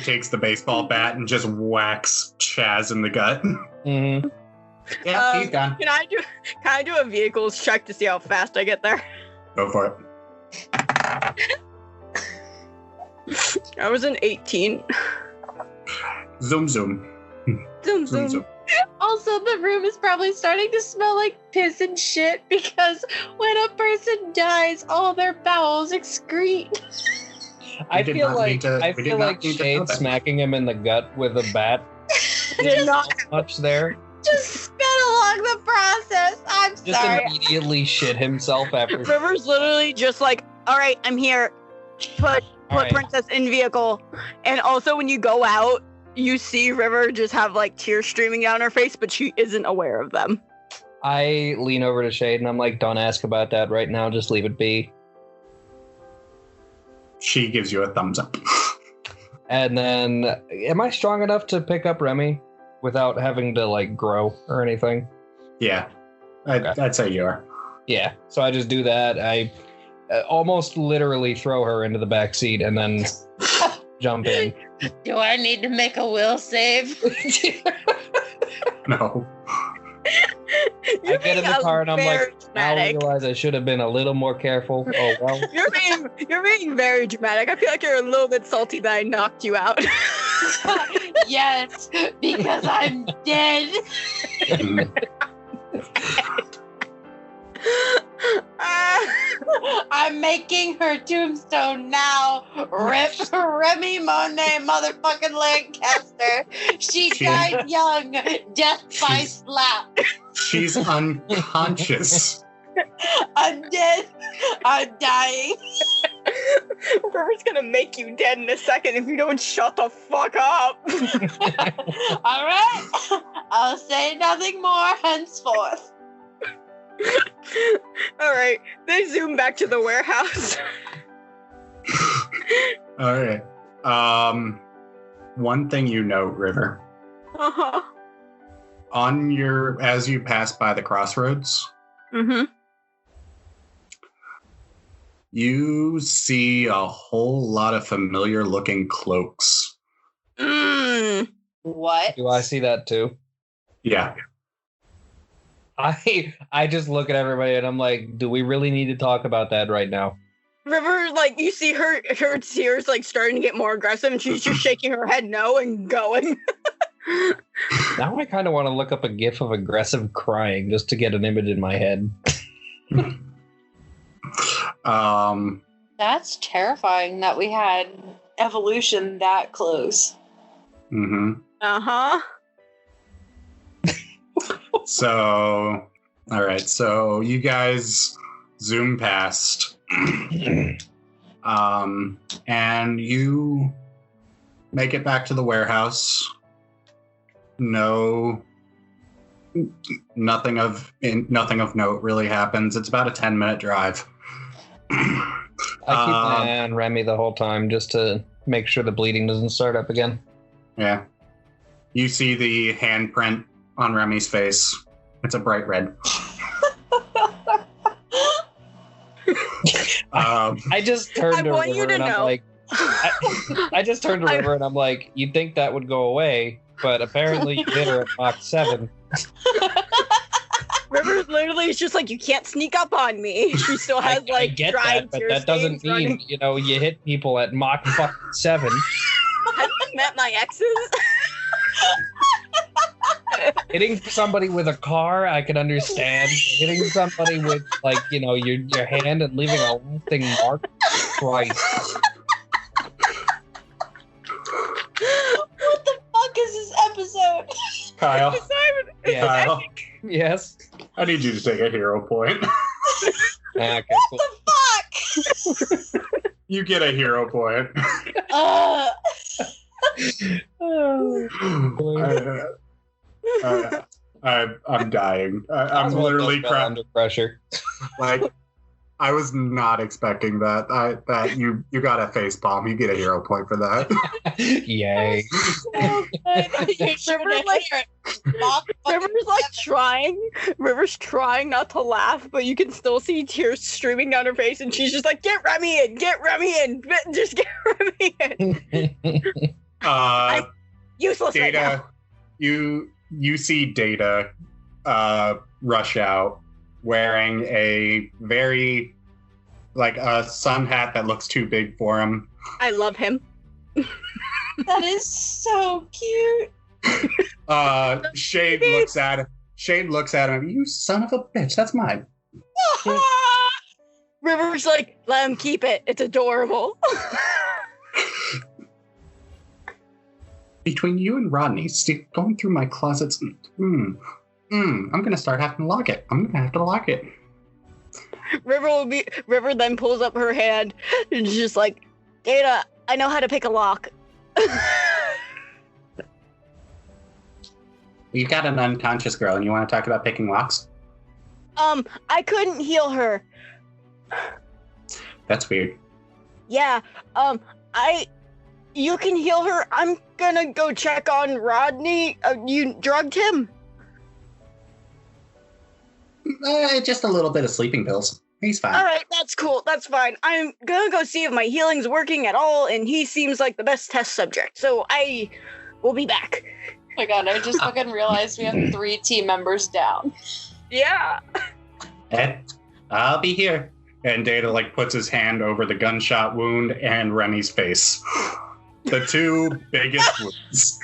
takes the baseball bat and just whacks Chaz in the gut. Mm-hmm. Yeah, he's done. Can I do a vehicles check to see how fast I get there? Go for it. I was an 18. Zoom. Zoom. Also, the room is probably starting to smell like piss and shit because when a person dies, all their bowels excrete. I feel like Shade smacking him in the gut with a bat. Did not much there. Just spit along the process. I'm Just sorry. immediately shit himself after. River's literally just like, all right, I'm here. Put right. Princess in vehicle. And also when you go out, you see River just have like tears streaming down her face, but she isn't aware of them. I lean over to Shade and I'm like, don't ask about that right now. Just leave it be. She gives you a thumbs up. And then, am I strong enough to pick up Remi without having to like grow or anything? Yeah, I'd say you are. Yeah. So I just do that. I almost literally throw her into the back seat and then jump in. Do I need to make a will save? No. I get in the car and I'm like, now I realize I should have been a little more careful. Oh well. You're being very dramatic. I feel like you're a little bit salty that I knocked you out. Yes, because I'm dead. I'm making her tombstone now. Rip Remi Monet motherfucking Lancaster. She died young. Death by slap. She's unconscious. I'm dead. I'm dying. River's gonna make you dead in a second if you don't shut the fuck up. All right. I'll say nothing more henceforth. All right, they zoom back to the warehouse. All right. One thing you note, River, Uh-huh. as you pass by the crossroads, Mm-hmm. you see a whole lot of familiar looking cloaks. Mm. What? Do I see that too? Yeah. I just look at everybody and I'm like, do we really need to talk about that right now? River, like, you see her tears, like, starting to get more aggressive, and she's just shaking her head no and going. Now I kind of want to look up a gif of aggressive crying just to get an image in my head. That's terrifying that we had evolution that close. Mm-hmm. Uh-huh. So, all right. So you guys zoom past, and you make it back to the warehouse. No, nothing of note really happens. It's about a 10-minute drive. I keep my eye on Remi the whole time just to make sure the bleeding doesn't start up again. Yeah. You see the handprint on Remi's face. It's a bright red. I just turned to want you River to and I'm know. like, I just turned to River and I'm like, you'd think that would go away, but apparently you hit her at Mach 7. River's literally just like, you can't sneak up on me. She still has, I like, get dried that, but tear that doesn't stains mean, running. you hit people at Mach 7. Have you met my exes? Hitting somebody with a car, I can understand. Hitting somebody with, like, your hand and leaving a lasting mark, Christ. What the fuck is this episode? Kyle, Yeah. Kyle, Yes. I need you to take a hero point. Okay, cool. The fuck? You get a hero point. I'm dying. I'm literally fell crying. under pressure. Like, I was not expecting that. That you got a face palm. You get a hero point for that. Yay. River's like trying not to laugh, but you can still see tears streaming down her face, and she's just like, get Remi in, just get Remi in. Useless right Data, now. you see Data rush out wearing a very, like, a sun hat that looks too big for him. I love him. That is so cute. Shade looks at him. You son of a bitch, that's mine. River's like, let him keep it. It's adorable. Between you and Rodney, going through my closets, I'm gonna start having to lock it. I'm gonna have to lock it. River then pulls up her hand and is just like, Data, I know how to pick a lock. You've got an unconscious girl, and you want to talk about picking locks? I couldn't heal her. That's weird. Yeah, you can heal her. I'm gonna go check on Rodney. You drugged him? Just a little bit of sleeping pills. He's fine. All right, that's cool. That's fine. I'm gonna go see if my healing's working at all, and he seems like the best test subject. So I will be back. Oh my god, I just fucking realized we have 3 team members down. Yeah. Ed, I'll be here. And Data, like, puts his hand over the gunshot wound and Remi's face. The two biggest wounds.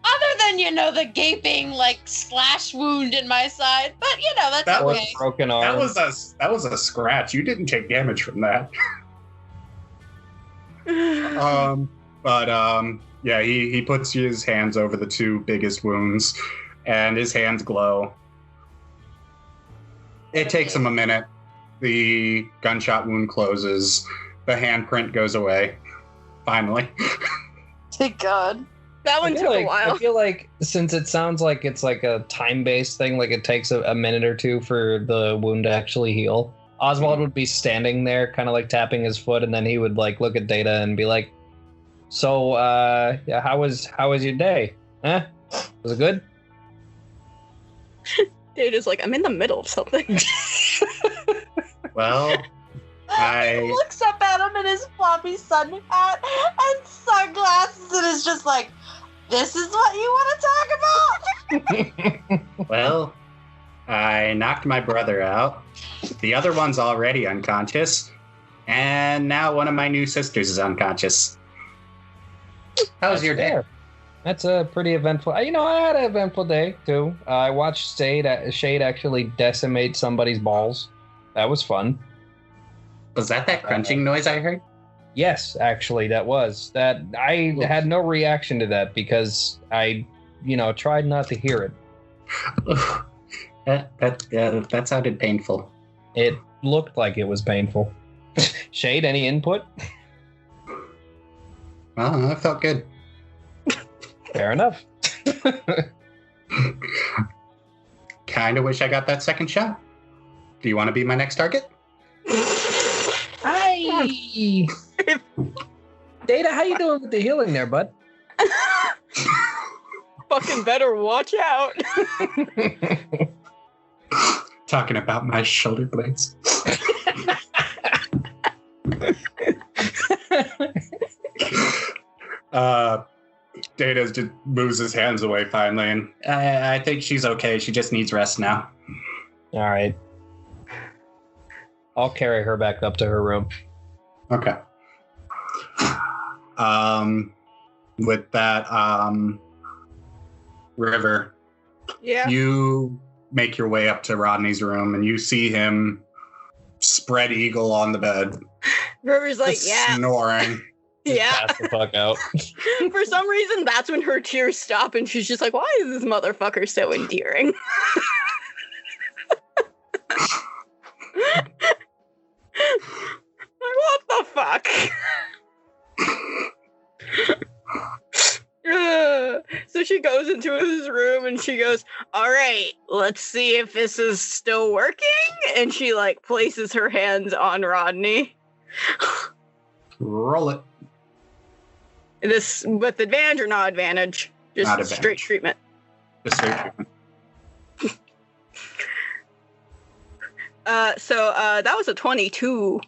Other than, the gaping, like, slash wound in my side. But, that's That Or okay. broken arm. That was a scratch. You didn't take damage from that. Yeah, he puts his hands over the two biggest wounds, and his hands glow. It takes him a minute. The gunshot wound closes. The handprint goes away. Finally. Thank God. That one took a while. I feel like since it sounds like it's like a time-based thing, like it takes a minute or two for the wound to actually heal, Oswald would be standing there kind of like tapping his foot, and then he would like look at Data and be like, So, yeah, how was your day? Huh? Was it good? Data's like, I'm in the middle of something. Well, He looks up at him in his floppy sun hat and sunglasses and is just like, this is what you want to talk about? well, I knocked my brother out. The other one's already unconscious. And now one of my new sisters is unconscious. How was your day? Fair. That's a pretty eventful. I had an eventful day too. I watched Shade actually decimate somebody's balls. That was fun. Was that crunching noise I heard? Yes, actually, that was. That I had no reaction to that because I, tried not to hear it. That sounded painful. It looked like it was painful. Shade, any input? Well, that felt good. Fair enough. Kinda wish I got that second shot. Do you want to be my next target? Hi. Data, how you doing with the healing there, bud? Fucking better watch out. Talking about my shoulder blades. Data just moves his hands away finally, and I think she's okay. She just needs rest now. All right. I'll carry her back up to her room. Okay. With that, River, Yeah. you make your way up to Rodney's room, and you see him spread eagle on the bed, River's like, just yeah. snoring. Yeah. Pass the fuck out. For some reason, that's when her tears stop, and she's just like, why is this motherfucker so endearing? Like, what the fuck? So she goes into his room and she goes, all right, let's see if this is still working. And she places her hands on Rodney. Roll it. This with advantage or not advantage? Just Not advantage. straight treatment. Just straight treatment. So that was a 22.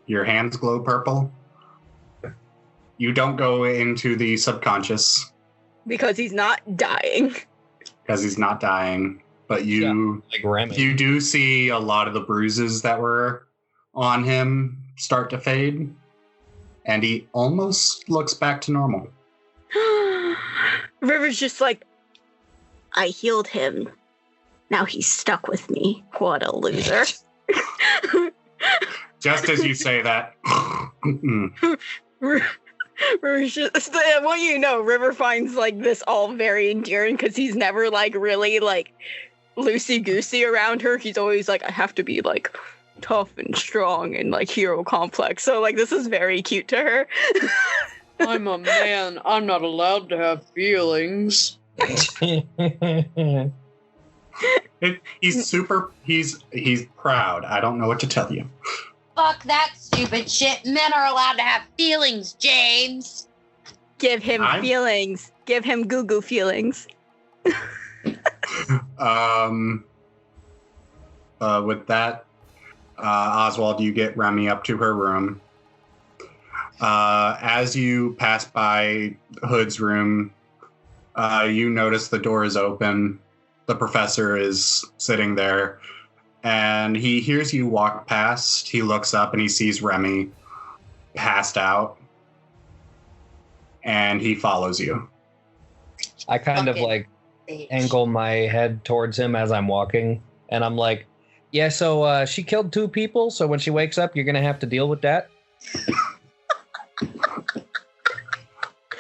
Your hands glow purple. You don't go into the subconscious Because he's not dying. because he's not dying, but Like Remi. you do see a lot of the bruises that were on him start to fade, and he almost looks back to normal. River's just like, I healed him. Now he's stuck with me. What a loser. Just as you say that, River's just, I want you to know, River finds this all very endearing because he's never really loosey-goosey around her. He's always like, I have to be tough and strong and hero complex. So this is very cute to her. I'm a man. I'm not allowed to have feelings. he's proud. I don't know what to tell you. Fuck that stupid shit. Men are allowed to have feelings, James. Give him feelings. Give him goo-goo feelings. With that, Oswald, you get Remi up to her room. As you pass by Hood's room, you notice the door is open. The professor is sitting there, and he hears you walk past. He looks up and he sees Remi passed out, and he follows you. I kind of angle my head towards him as I'm walking, and I'm like, yeah, so she killed 2 people, so when she wakes up, you're going to have to deal with that.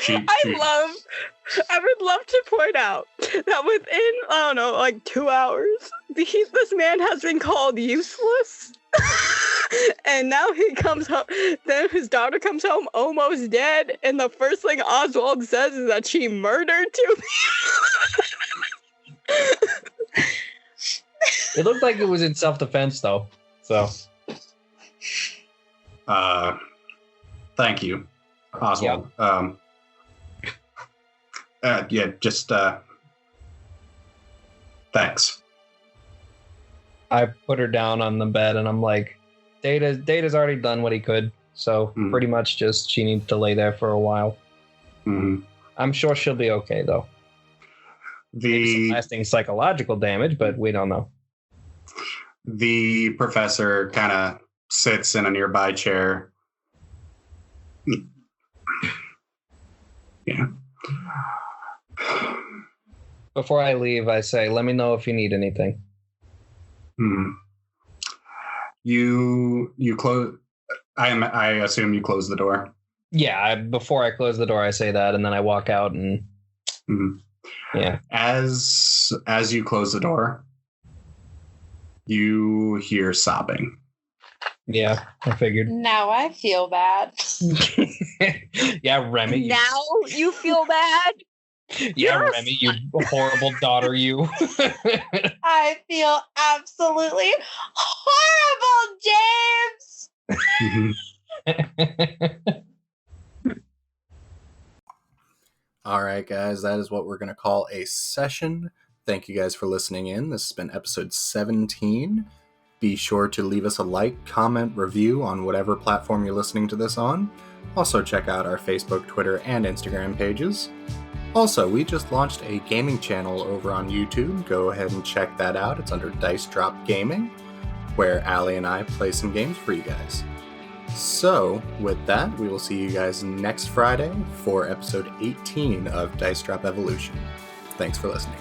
I would love to point out that within, 2 hours, this man has been called useless. And now he comes home, then his daughter comes home almost dead, and the first thing Oswald says is that she murdered 2 people. It looked like it was in self-defense, though. So, Thank you, Oswald. Thanks. I put her down on the bed and I'm like, Data's already done what he could. So pretty much just she needs to lay there for a while. Mm-hmm. I'm sure she'll be okay though. Maybe some lasting psychological damage, but we don't know. The professor kind of sits in a nearby chair. Yeah. Before I leave, I say, let me know if you need anything. You close. I assume you close the door. Yeah. Before I close the door, I say that, and then I walk out and. Yeah. As you close the door, you hear sobbing. Yeah, I figured. Now I feel bad. Yeah, Remi. Now you feel bad? Yeah, Remi, you horrible daughter, you. I feel absolutely horrible, James. All right, guys, that is what we're going to call a session. Thank you guys for listening in. This has been episode 17. Be sure to leave us a like, comment, review on whatever platform you're listening to this on. Also, check out our Facebook, Twitter, and Instagram pages. Also, we just launched a gaming channel over on YouTube. Go ahead and check that out. It's under Dice Drop Gaming, where Allie and I play some games for you guys. So, with that, we will see you guys next Friday for episode 18 of Dice Drop Evolution. Thanks for listening.